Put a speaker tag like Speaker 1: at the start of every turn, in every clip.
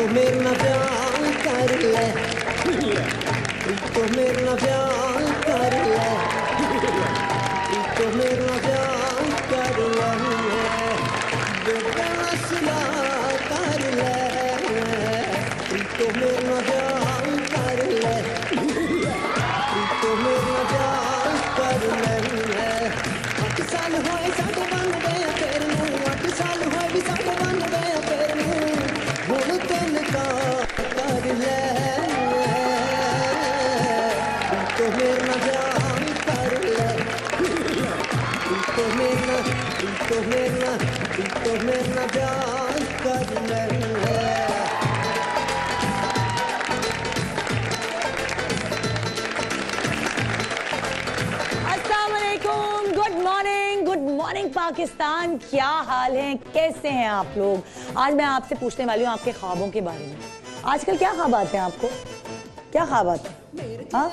Speaker 1: तो मेरे ना प्यार कर ले, तो मेरे ना प्यार कर ले, तो मेरे ना प्यार कर ले, बेदसला कर ले, तो मेरे ना प्यार कर ले, तो मेरे ना प्यार कर ले। 8 साल होए साडे बन गए तेरे नूं, 8 साल होए भी साडे बन गए तेरे नूं, हुण तेन का कर ले, तो मेरे ना प्यार कर ले, तो मेरे ना प्यार कर ले।
Speaker 2: गुड मॉर्निंग पाकिस्तान, क्या हाल है, कैसे हैं आप लोग। आज मैं आपसे पूछने वाली हूँ आपके ख्वाबों के बारे में। आजकल क्या ख्वाब आते हैं आपको, क्या ख्वाब आते हैं? हाँ,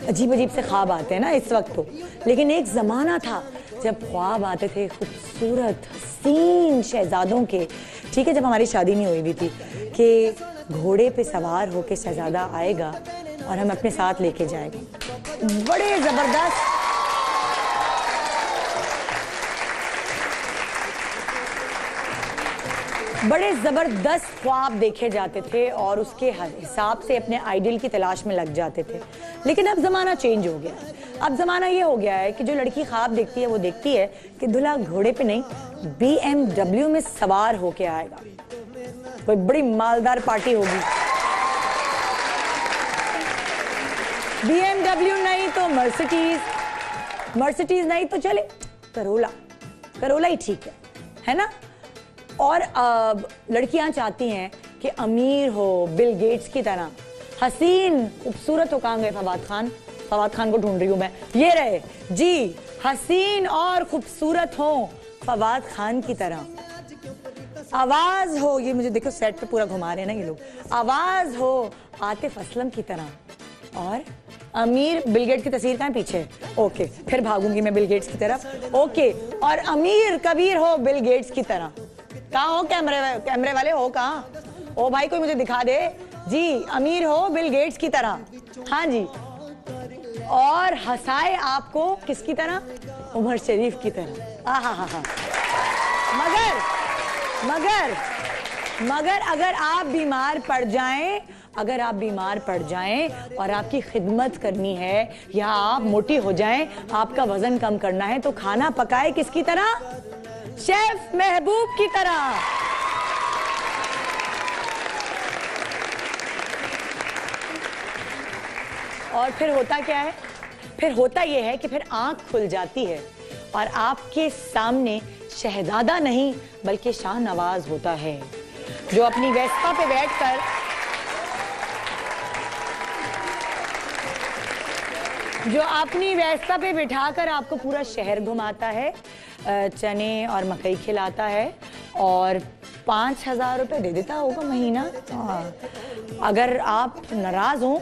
Speaker 2: अजीब अजीब से ख्वाब आते हैं ना इस वक्त तो, लेकिन एक ज़माना था जब ख्वाब आते थे खूबसूरत हसीन शहजादों के। ठीक है, जब हमारी शादी नहीं हुई भी थी कि घोड़े पे सवार होके शहजादा आएगा और हम अपने साथ लेके जाएंगे। बड़े ज़बरदस्त ख्वाब देखे जाते थे और उसके हिसाब से अपने आइडियल की तलाश में लग जाते थे। लेकिन अब ज़माना चेंज हो गया। अब ज़माना ये हो गया है कि जो लड़की ख्वाब देखती है वो देखती है कि दूल्हा घोड़े पे नहीं BMW में सवार होके आएगा, कोई बड़ी मालदार पार्टी होगी। BMW नहीं तो मर्सिडीज नहीं तो चले करोला ही ठीक है ना। और लड़कियां चाहती हैं कि अमीर हो, बिल गेट्स की तरह, हसीन खूबसूरत हो। कहाँ गए फवाद खान को ढूंढ रही हूं मैं, ये रहे जी, हसीन और खूबसूरत हो फवाद खान की तरह, आवाज हो, ये मुझे देखो सेट पे पूरा घुमा रहे हैं ना ये लोग, आवाज हो आतिफ असलम की तरह, और अमीर बिल गेट्स की तस्वीर कहाँ पीछे, ओके फिर भागूंगी मैं बिल गेट्स की तरफ, ओके, और अमीर कबीर हो बिल गेट्स की तरह। कहाँ हो कैमरे वाले हो, कहाँ ओ भाई, कोई मुझे दिखा दे जी। अमीर हो बिल गेट्स की तरह, हाँ जी, और हंसाए आपको किसकी तरह, उमर शरीफ की तरह। हा। मगर अगर आप बीमार पड़ जाएं और आपकी खिदमत करनी है या आप मोटी हो जाएं, आपका वजन कम करना है, तो खाना पकाए किसकी तरह, शेफ महबूब की तरह। और फिर होता क्या है, फिर होता यह है कि फिर आंख खुल जाती है और आपके सामने शहजादा नहीं बल्कि शाहनवाज होता है, जो अपनी वेस्पा पे बैठकर बिठाकर आपको पूरा शहर घुमाता है, चने और मकई खिलाता है और 5,000 रुपये दे देता होगा महीना। अगर आप नाराज हो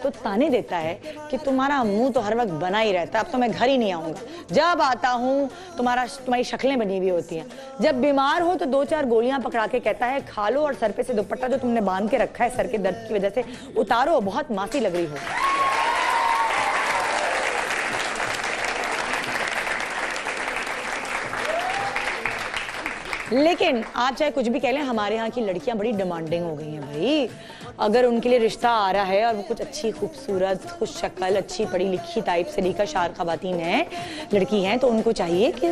Speaker 2: तो ताने देता है कि तुम्हारा मुंह तो हर वक्त बना ही रहता है, अब तो मैं घर ही नहीं आऊंगा, जब आता हूँ तुम्हारी शक्लें बनी हुई होती हैं। जब बीमार हो तो 2-4 गोलियां पकड़ा के कहता है खा लो और सर पे से दुपट्टा जो तुमने बांध के रखा है सर के दर्द की वजह से उतारो, बहुत मासी लग रही हो। लेकिन आप चाहे कुछ भी कह लें, हमारे यहाँ की लड़कियां बड़ी डिमांडिंग हो गई हैं भाई। अगर उनके लिए रिश्ता आ रहा है और वो कुछ अच्छी खूबसूरत खुश शक्ल, अच्छी पढ़ी लिखी टाइप से लीका शार खवातीन है, लड़की हैं, तो उनको चाहिए कि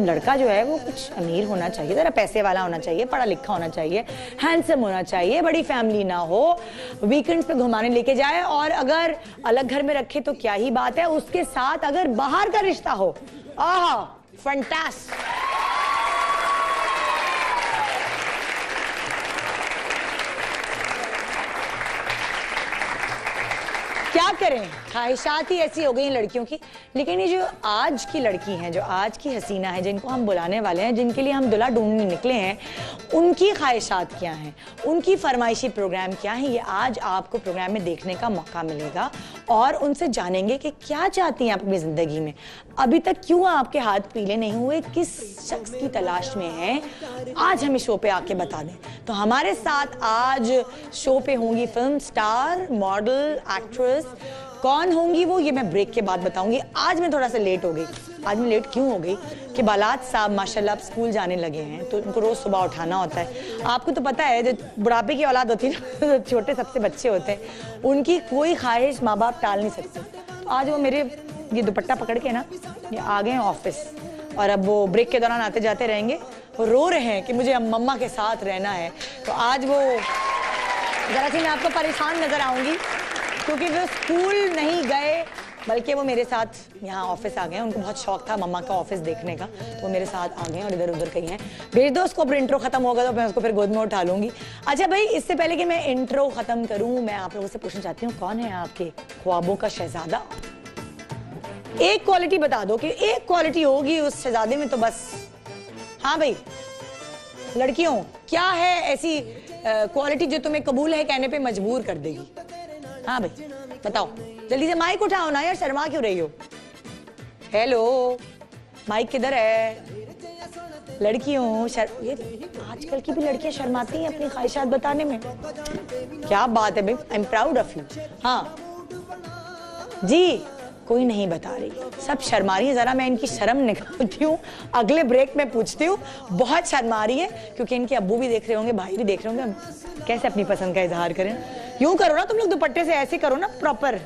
Speaker 2: लड़का जो है वो कुछ अमीर होना चाहिए, ज़रा पैसे वाला होना चाहिए, पढ़ा लिखा होना चाहिए, हैंडसम होना चाहिए, बड़ी फैमिली ना हो, वीकेंड्स पे घुमाने लेके जाए, और अगर अलग घर में रखे तो क्या ही बात है, उसके साथ अगर बाहर का रिश्ता हो, आहा फंटास्टिक। क्या करें, ख्वाहिशात ही ऐसी हो गई हैं लड़कियों की। लेकिन ये जो आज की लड़की हैं, जो आज की हसीना है, जिनको हम बुलाने वाले हैं, जिनके लिए हम दुल्हा ढूंढने निकले हैं, उनकी ख्वाहिशात क्या हैं, उनकी फरमाइशी प्रोग्राम क्या है, ये आज आपको प्रोग्राम में देखने का मौका मिलेगा और उनसे जानेंगे कि क्या चाहती हैं अपनी ज़िंदगी में, अभी तक क्यों आपके हाथ पीले नहीं हुए, किस शख्स की तलाश में हैं, आज हमें शो पे आके बता दें। तो हमारे साथ आज शो पे होंगी फिल्म स्टार, मॉडल, एक्ट्रेस। कौन होंगी वो, ये मैं ब्रेक के बाद बताऊंगी। आज मैं थोड़ा सा लेट हो गई। आज मैं लेट क्यों हो गई कि बालात साहब माशाल्लाह अब स्कूल जाने लगे हैं, तो उनको रोज सुबह उठाना होता है। आपको तो पता है, जो बुढ़ापे की औलाद होती है ना, छोटे सबसे बच्चे होते हैं, उनकी कोई ख्वाहिश माँ बाप टाल नहीं सकते। तो आज वो मेरे ये दुपट्टा पकड़ के ना ये आ गए हैं ऑफिस, और अब वो ब्रेक के दौरान आते जाते रहेंगे। वो रो रहे हैं कि मुझे अब मम्मा के साथ रहना है। तो आज वो जरा सी मैं आपको परेशान नजर आऊंगी, क्योंकि वो स्कूल नहीं गए बल्कि वो मेरे साथ यहाँ ऑफिस आ गए हैं। उनको बहुत शौक था मम्मा का ऑफिस देखने का, तो वो मेरे साथ आ गए हैं और इधर उधर कहीं हैं। भेज दो उसको, फिर इंट्रो खत्म होगा तो मैं उसको फिर गोद में उठा लूंगी। अच्छा भाई, इससे पहले कि मैं इंट्रो खत्म करूँ, मैं आप लोगों से पूछना चाहती हूँ, कौन है आपके ख्वाबों का शहजादा? एक क्वालिटी बता दो कि एक क्वालिटी होगी उस शहजादे में तो बस। हाँ भाई लड़कियों, क्या है ऐसी क्वालिटी जो तुम्हें कबूल है कहने पे मजबूर कर देगी? हाँ भाई बताओ, जल्दी से माइक उठाओ ना यार, शर्मा क्यों रही हो? हेलो, माइक किधर है? लड़कियों ये आजकल की भी लड़कियां शर्माती हैं अपनी ख्वाहिशात बताने में। क्या बात है भाई, I am proud of you. हाँ जी, कोई नहीं बता रही, सब शर्मा रही है। जरा मैं इनकी शर्म निकालती हूँ, अगले ब्रेक में पूछती हूँ। बहुत शर्मा रही है क्योंकि इनके अब्बू भी देख रहे होंगे, भाई भी देख रहे होंगे। कैसे अपनी पसंद का इजहार करें? यूं करो ना तुम लोग, दुपट्टे से ऐसे करो ना, प्रॉपर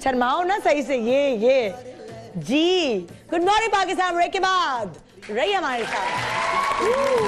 Speaker 2: शर्माओ ना सही से। ये जी, गुड मॉर्निंग पाकिस्तान। ब्रेक के बाद रही हमारे साथ।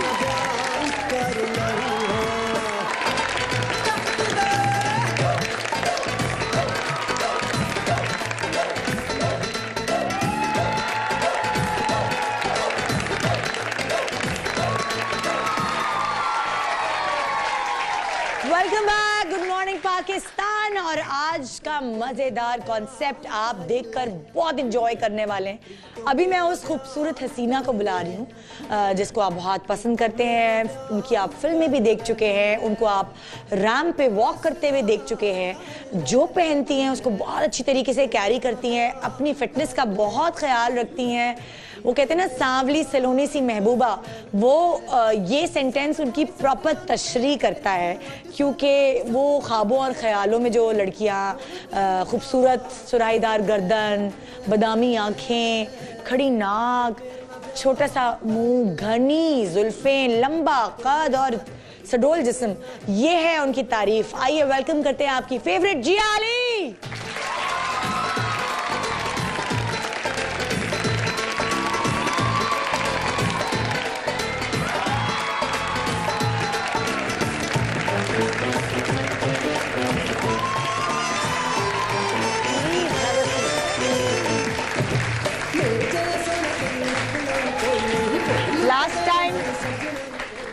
Speaker 2: Welcome back, good morning Pakistan. और आज का मजेदार कॉन्सेप्ट आप देखकर बहुत इंजॉय करने वाले हैं। अभी मैं उस खूबसूरत हसीना को बुला रही हूँ जिसको आप बहुत पसंद करते हैं, उनकी आप फिल्में भी देख चुके हैं, उनको आप रैंप पे वॉक करते हुए देख चुके हैं। जो पहनती हैं उसको बहुत अच्छी तरीके से कैरी करती हैं, अपनी फिटनेस का बहुत ख्याल रखती हैं। वो कहते हैं ना, सांवली सलोनी सी महबूबा, वो ये सेंटेंस उनकी प्रॉपर तशरीह करता है, क्योंकि वो ख्वाबों और ख्यालों में जो लड़कियां खूबसूरत सुराहीदार गर्दन, बादामी आँखें, खड़ी नाक, छोटा सा मुंह, घनी जुल्फें, लंबा कद और सडोल जिस्म, ये है उनकी तारीफ। आइए वेलकम करते हैं आपकी फेवरेट जिया अली।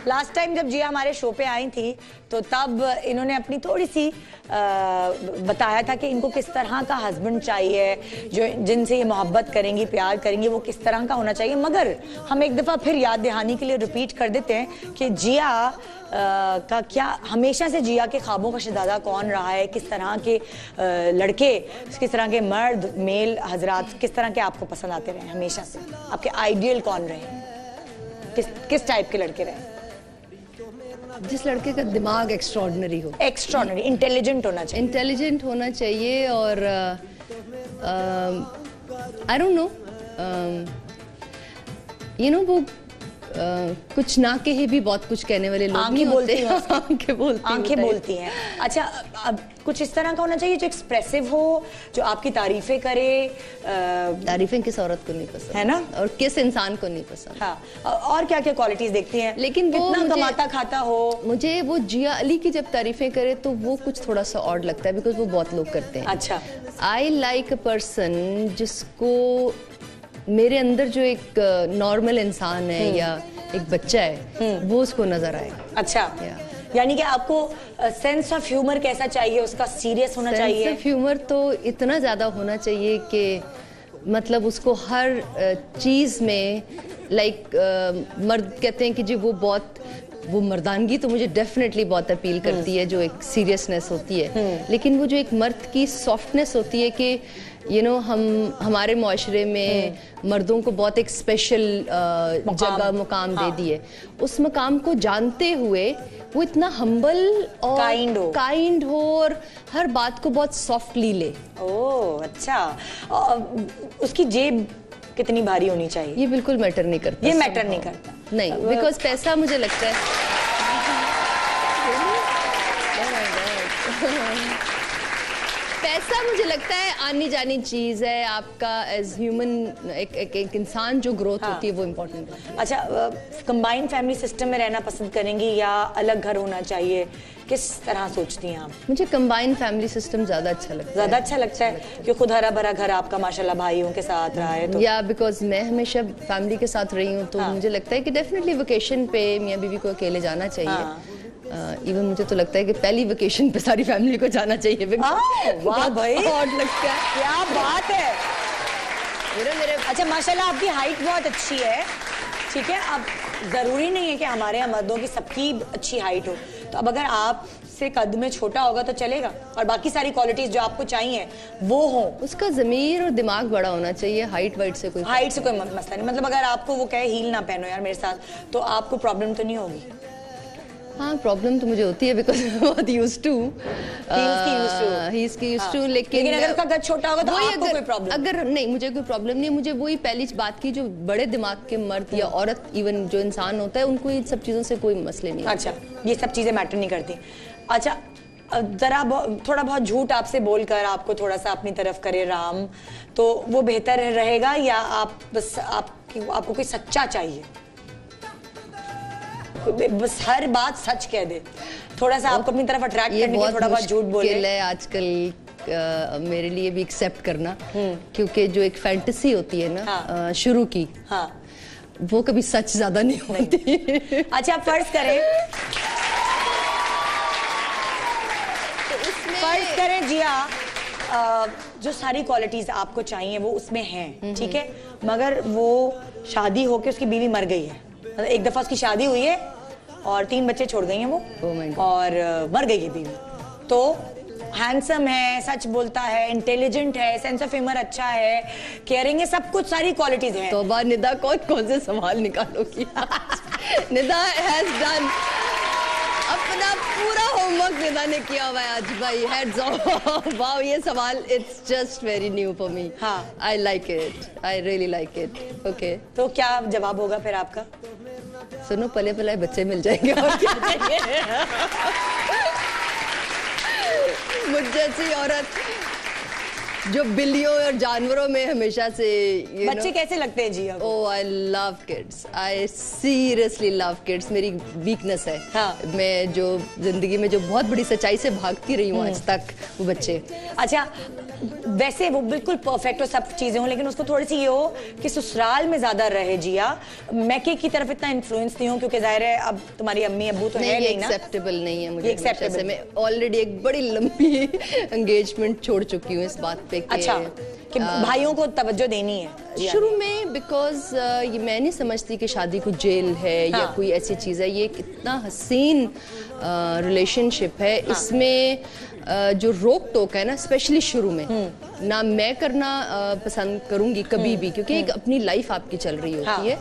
Speaker 2: लास्ट टाइम जब जिया हमारे शो पे आई थी तो तब इन्होंने अपनी थोड़ी सी बताया था कि इनको किस तरह का हस्बैंड चाहिए, जो जिनसे ये मोहब्बत करेंगी, प्यार करेंगी, वो किस तरह का होना चाहिए। मगर हम एक दफ़ा फिर याद दहानी के लिए रिपीट कर देते हैं कि जिया का क्या, हमेशा से जिया के ख्वाबों का शहजादा कौन रहा है, किस तरह के लड़के, किस तरह के मर्द, मेल हजरात किस तरह के आपको पसंद आते रहे हमेशा से? आपके आइडियल कौन रहे, किस टाइप के लड़के रहे?
Speaker 3: जिस लड़के का दिमाग एक्स्ट्रॉर्डिनरी हो,
Speaker 2: एक्स्ट्रॉर्डिनरी, इंटेलिजेंट होना चाहिए,
Speaker 3: इंटेलिजेंट होना चाहिए। और I don't know, you know वो कुछ ना कहे भी बहुत कुछ कहने वाले लोग नहीं होते।
Speaker 2: आंखें बोलती हैं। अच्छा, अब कुछ इस तरह का होना चाहिए जो एक्सप्रेसिव हो, जो आपकी तारीफें करे।
Speaker 3: तारीफें किस औरत को नहीं पसंद,
Speaker 2: है ना?
Speaker 3: और किस इंसान को नहीं पसंद।
Speaker 2: हाँ, और क्या क्या क्वालिटीज देखती हैं?
Speaker 3: लेकिन
Speaker 2: कितना कमाता खाता हो।
Speaker 3: मुझे वो जिया अली की जब तारीफें करे तो वो कुछ थोड़ा सा ऑड लगता है, बिकॉज वो बहुत लोग करते हैं।
Speaker 2: अच्छा,
Speaker 3: आई लाइक अ पर्सन जिसको मेरे अंदर जो एक नॉर्मल इंसान है या एक बच्चा है वो उसको नजर आए।
Speaker 2: अच्छा, यानी कि आपको सेंस ऑफ ह्यूमर कैसा चाहिए, उसका सीरियस होना चाहिए?
Speaker 3: सेंस ऑफ ह्यूमर तो इतना ज़्यादा होना चाहिए कि मतलब उसको हर चीज़ में मर्द कहते हैं कि जी वो मर्दानगी तो मुझे डेफिनेटली बहुत अपील करती है, जो एक सीरियसनेस होती है, लेकिन वो जो एक मर्द की सॉफ्टनेस होती है कि हमारे मुआशरे में मर्दों को बहुत एक स्पेशल जगह मुकाम दे दिए, उस मुकाम को जानते हुए वो इतना हम्बल और काइंड हो और हर बात को बहुत सॉफ्टली ले।
Speaker 2: ओह अच्छा। उसकी जेब कितनी भारी होनी चाहिए?
Speaker 3: ये बिल्कुल मैटर नहीं करता।
Speaker 2: ये मैटर नहीं करता?
Speaker 3: नहीं, बिकॉज पैसा मुझे लगता है पैसा मुझे लगता है आनी जानी चीज है। आपका एज ह्यूमन एक इंसान जो ग्रोथ होती है वो इम्पोर्टेंट है।
Speaker 2: अच्छा, कंबाइंड फैमिली सिस्टम में रहना पसंद करेंगी या अलग घर होना चाहिए? किस तरह सोचती हैं आप?
Speaker 3: मुझे कंबाइंड फैमिली सिस्टम ज्यादा अच्छा लगता है।
Speaker 2: ज्यादा अच्छा लगता है कि खुद हरा भरा घर आपका माशाल्लाह भाइयों के साथ रहा है तो?
Speaker 3: या बिकॉज मैं हमेशा फैमिली के साथ रही हूँ तो मुझे लगता है कि डेफिनेटली वेकेशन पे मियाँ बीवी को अकेले जाना चाहिए। इवन मुझे तो लगता है कि पहली वेकेशन पे सारी फैमिली को जाना चाहिए।
Speaker 2: वाह भाई,
Speaker 3: लगता है,
Speaker 2: क्या बात है। मेरे अच्छा माशाल्लाह आपकी हाइट बहुत अच्छी है, ठीक है। अब जरूरी नहीं है कि हमारे यहाँ मर्दों की सबकी अच्छी हाइट हो, तो अब अगर आप से कद में छोटा होगा तो चलेगा और बाकी सारी क्वालिटीज जो आपको चाहिए वो हो।
Speaker 3: उसका ज़मीर और दिमाग बड़ा होना चाहिए, हाइट से कोई
Speaker 2: मसला नहीं। मतलब अगर आपको वो कहे हील ना पहनो यार मेरे साथ, तो आपको प्रॉब्लम तो नहीं होगी?
Speaker 3: हाँ, प्रॉब्लम तो मुझे होती है बिकॉज बहुत यूज्ड टू, लेकिन
Speaker 2: अगर उसका कद छोटा होगा तो आपको कोई प्रॉब्लम?
Speaker 3: अगर नहीं, मुझे कोई प्रॉब्लम नहीं है। मुझे वही पहली बात की, जो बड़े दिमाग के मर्द या औरत इवन जो इंसान होता है उनको इन सब चीज़ों से कोई मसले नहीं।
Speaker 2: अच्छा, ये सब चीज़ें मैटर नहीं करती। अच्छा, जरा थोड़ा बहुत झूठ आपसे बोलकर आपको थोड़ा सा अपनी तरफ करे राम, तो वो बेहतर रहेगा या आप बस आपको कोई सच्चा चाहिए, बस हर बात सच कह दे, थोड़ा सा आपको अपनी तरफ अट्रैक्ट करने के लिए थोड़ा बहुत झूठ बोले?
Speaker 3: आजकल मेरे लिए भी एक्सेप्ट करना, क्योंकि जो एक फैंटेसी होती है ना शुरू की, वो कभी सच ज्यादा नहीं होती।
Speaker 2: अच्छा, आप फर्ज करें जिया, जो सारी क्वालिटीज आपको चाहिए वो उसमें हैं, ठीक है, मगर वो शादी होके उसकी बीवी मर गई है। मतलब एक दफा उसकी शादी हुई है और 3 बच्चे छोड़ गई हैं वो, और मर गई है बीवी। तो हैंडसम है, सच बोलता है, इंटेलिजेंट है, सेंस ऑफ ह्यूमर अच्छा है, केयरिंग है, सब कुछ सारी क्वालिटीज हैं।
Speaker 3: तो निदा कौन से सवाल निकालोगी? निदा हैज डन अपना पूरा होमवर्क निदा ने किया हुआ है आज भाई, हेड्स ऑफ। वाओ, ये सवाल it's just very new for me. हाँ, I like it, I really like it. Okay,
Speaker 2: तो क्या जवाब होगा फिर आपका?
Speaker 3: सुनो, पले पले बच्चे मिल जाएंगे और क्या चाहिए? मुझ जैसी औरत जो बिल्लियों और जानवरों में हमेशा से
Speaker 2: बच्चे कैसे लगते हैं जी?
Speaker 3: Oh, I love kids, I seriously love kids, मेरी वीकनेस है। हाँ। मैं जो जिंदगी में जो बहुत बड़ी सच्चाई से भागती रही हूँ आज तक, वो बच्चे।
Speaker 2: अच्छा, वैसे वो बिल्कुल परफेक्ट हो, सब चीजें हो, लेकिन उसको थोड़ी सी ये हो कि ससुराल में ज्यादा रहे जिया, मैके की तरफ इतना इन्फ्लुएंस नहीं हो, क्योंकि जाहिर है अब तुम्हारी अम्मी अब्बू तो है नहीं ना।
Speaker 3: एक्सेप्टेबल नहीं है मुझे।
Speaker 2: एक्सेप्टेबल,
Speaker 3: मैं ऑलरेडी एक बड़ी लंबी एंगेजमेंट छोड़ चुकी हूँ इस बात पे।
Speaker 2: अच्छा, कि भाइयों को तवज्जो देनी है
Speaker 3: शुरू में, बिकॉज ये मैं नहीं समझती कि शादी को जेल है या कोई ऐसी चीज है। ये इतना हसीन रिलेशनशिप है, इसमें जो रोक टोक है ना, स्पेशली शुरू में ना मैं करना पसंद करूंगी कभी भी, क्योंकि एक अपनी लाइफ आपकी चल रही होती है,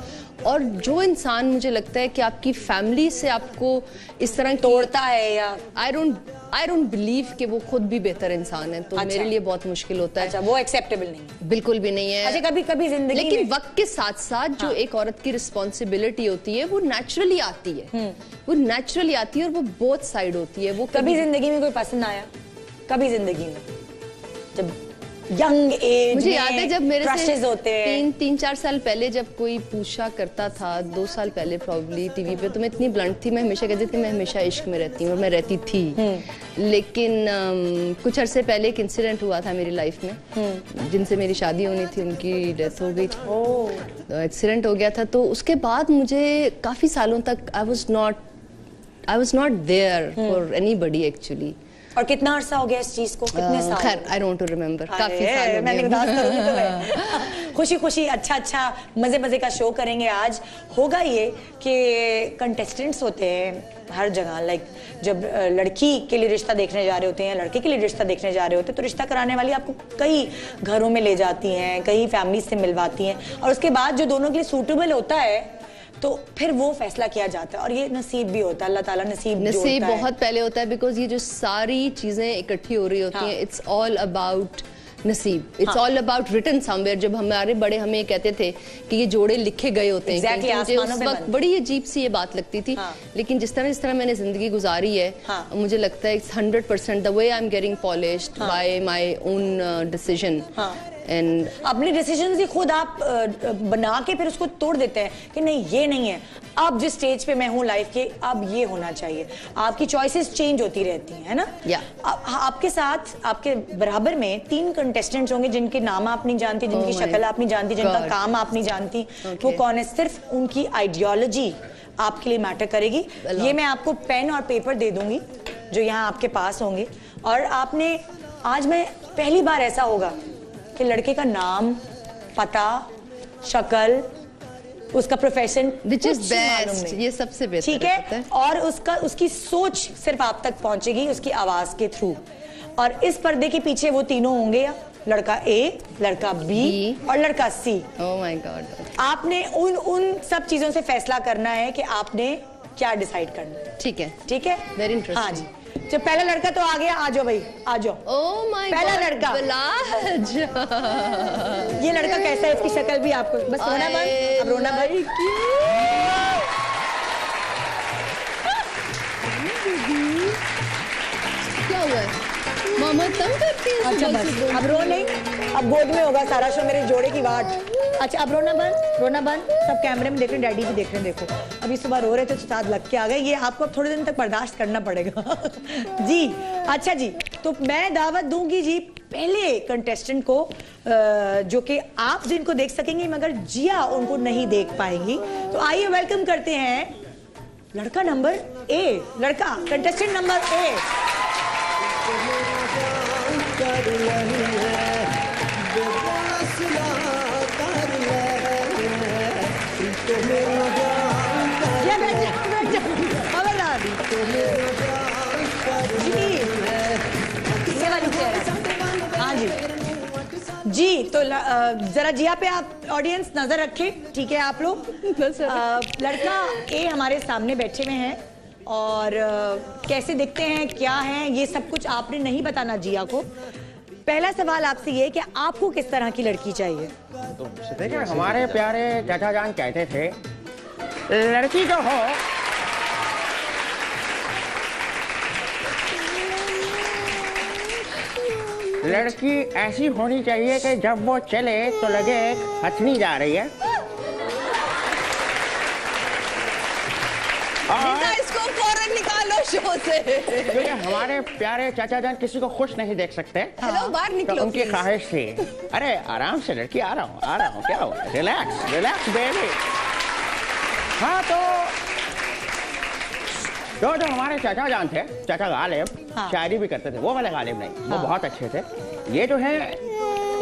Speaker 3: और जो इंसान मुझे लगता है कि आपकी फैमिली से आपको इस तरह
Speaker 2: तोड़ता है, या
Speaker 3: आई डोंट बिलीव कि वो खुद भी बेहतर इंसान है, तो मेरे लिए बहुत मुश्किल होता है।
Speaker 2: अच्छा, वो एक्सेप्टेबल नहीं है?
Speaker 3: बिल्कुल भी नहीं है।
Speaker 2: अच्छा, कभी जिंदगी
Speaker 3: लेकिन वक्त के साथ साथ जो एक औरत की रिस्पॉन्सिबिलिटी होती है वो नेचुरली आती है, वो नेचुरली आती है, और वो बोथ साइड होती है। वो
Speaker 2: कभी जिंदगी में कोई पसंद आया? कभी जिंदगी में जब यंग एज
Speaker 3: मुझे याद है जब मेरे से
Speaker 2: होते हैं
Speaker 3: 3-4 साल पहले जब कोई पूछा करता था, 2 साल पहले प्रॉब्ली टीवी पे, तो मैं इतनी ब्लंट थी, मैं हमेशा कहती थी मैं हमेशा इश्क में रहती हूँ, और मैं रहती थी। लेकिन कुछ अरसे पहले एक इंसिडेंट हुआ था मेरी लाइफ में, जिनसे मेरी शादी होनी थी, उनकी डेथ हो गई। तो एक्सीडेंट हो गया था, तो उसके बाद मुझे काफ़ी सालों तक I was not I was not there for anybody actually.
Speaker 2: और कितना अरसा हो गया इस चीज को, कितने साल?
Speaker 3: खैर आई डोंट रिमेम्बर, काफी साल हो गए।
Speaker 2: मैंने उदास करूंगी तुम्हें। खुशी खुशी अच्छा मजे मजे का शो करेंगे आज। होगा ये कि कंटेस्टेंट्स होते हैं हर जगह, लाइक जब लड़की के लिए रिश्ता देखने जा रहे होते हैं, लड़के के लिए रिश्ता देखने जा रहे होते हैं, तो रिश्ता कराने वाली आपको कई घरों में ले जाती हैं, कई फैमिली से मिलवाती हैं, और उसके बाद जो दोनों के लिए सूटेबल होता है तो फिर वो फैसला किया जाता है। और ये नसीब भी होता है, अल्लाह ताला नसीब
Speaker 3: बहुत पहले होता है, बिकॉज ये जो सारी चीजें इकट्ठी हो रही होती हैं, इट्स ऑल अबाउट नसीब, it's all about written somewhere. जब हमारे बड़े हमें ये कहते थे कि ये जोड़े लिखे गए होते हैं,
Speaker 2: exactly,
Speaker 3: मुझे उस वक्त बड़ी अजीब सी ये बात लगती थी। लेकिन जिस तरह मैंने जिंदगी गुजारी है, मुझे लगता है 100% the way I am getting polished by my own decision. And
Speaker 2: अपने डिसीजन ही खुद आप बना के फिर उसको तोड़ देते हैं कि नहीं ये नहीं है, अब जिस स्टेज पे मैं हूँ लाइफ के, अब ये होना चाहिए। आपकी चॉइसेस चेंज होती रहती हैं, है ना? आपके साथ आपके बराबर में 3 कंटेस्टेंट्स होंगे जिनके नाम आप नहीं जानती, जिनकी शक्ल आप नहीं जानती, जिनका काम आप नहीं जानती। वो कौन है? सिर्फ उनकी आइडियोलॉजी आपके लिए मैटर करेगी। ये मैं आपको पेन और पेपर दे दूंगी जो यहाँ आपके पास होंगे, और आपने आज में पहली बार ऐसा होगा कि लड़के का नाम, पता, शक्ल, उसका प्रोफेशन,
Speaker 3: which is best, ये सबसे बेहतर,
Speaker 2: ठीक है? और उसकी सोच सिर्फ आप तक पहुंचेगी उसकी आवाज के थ्रू। और इस पर्दे के पीछे वो तीनों होंगे, या लड़का ए, लड़का बी और लड़का सी।
Speaker 3: Oh my God.
Speaker 2: आपने उन सब चीजों से फैसला करना है कि आपने क्या डिसाइड करना है।
Speaker 3: ठीक है,
Speaker 2: ठीक है,
Speaker 3: वेरी इंटरेस्टिंग।
Speaker 2: हाँ जी, जब पहला लड़का तो आ गया, आ जाओ भाई, आ जाओ।
Speaker 3: ओह माय गॉड,
Speaker 2: पहला लड़का
Speaker 3: बिलाज।
Speaker 2: ये लड़का कैसा है? इसकी शक्ल भी आपको बस रोना बंद, अब रोना बंद।
Speaker 3: क्या हुआ है? मामा तंग करती है।
Speaker 2: अच्छा बस, अब रो नहीं, अब गोद में होगा सारा शो, मेरे जोड़े की वाट। अच्छा अब रोना बंद, रोना बंद। सब कैमरे में देख रहे हैं, डैडी भी देख रहे हैं। देखो अभी सुबह रो रहे थे तो साथ लग के आ गए, ये आपको थोड़े दिन तक बर्दाश्त करना पड़ेगा। जी अच्छा जी, तो मैं दावत दूंगी जी पहले कंटेस्टेंट को, जो कि आप जिनको देख सकेंगे मगर जिया उनको नहीं देख पाएंगी। तो आइए वेलकम करते हैं लड़का नंबर ए, लड़का कंटेस्टेंट नंबर ए। हाँ जी जी, तो जरा जिया पे आप ऑडियंस नजर रखें, ठीक है? आप लोग लड़का ए हमारे सामने बैठे हुए हैं, और कैसे दिखते हैं, क्या हैं, ये सब कुछ आपने नहीं बताना जिया को। पहला सवाल आपसे ये कि आपको किस तरह की लड़की चाहिए?
Speaker 4: देखिए हमारे प्यारे चाचा जान कहते थे, लड़की जो हो लड़की ऐसी होनी चाहिए कि जब वो चले तो लगे हथनी जा रही है,
Speaker 3: इसको फौरन निकालो शो से।
Speaker 4: क्योंकि हमारे प्यारे चाचा जान किसी को खुश नहीं देख सकते।
Speaker 3: हेलो, बाहर निकलो,
Speaker 4: तो उनकी ख्वाहिश थी, अरे आराम से लड़की, आ रहा हूँ, क्या हुआ, रिलैक्स रिलैक्स बेबी। हाँ तो जो हमारे चाचा जान थे, चाचा गालिब, शायरी भी करते थे, वो वाले गालिब नहीं, वो बहुत अच्छे थे। ये जो है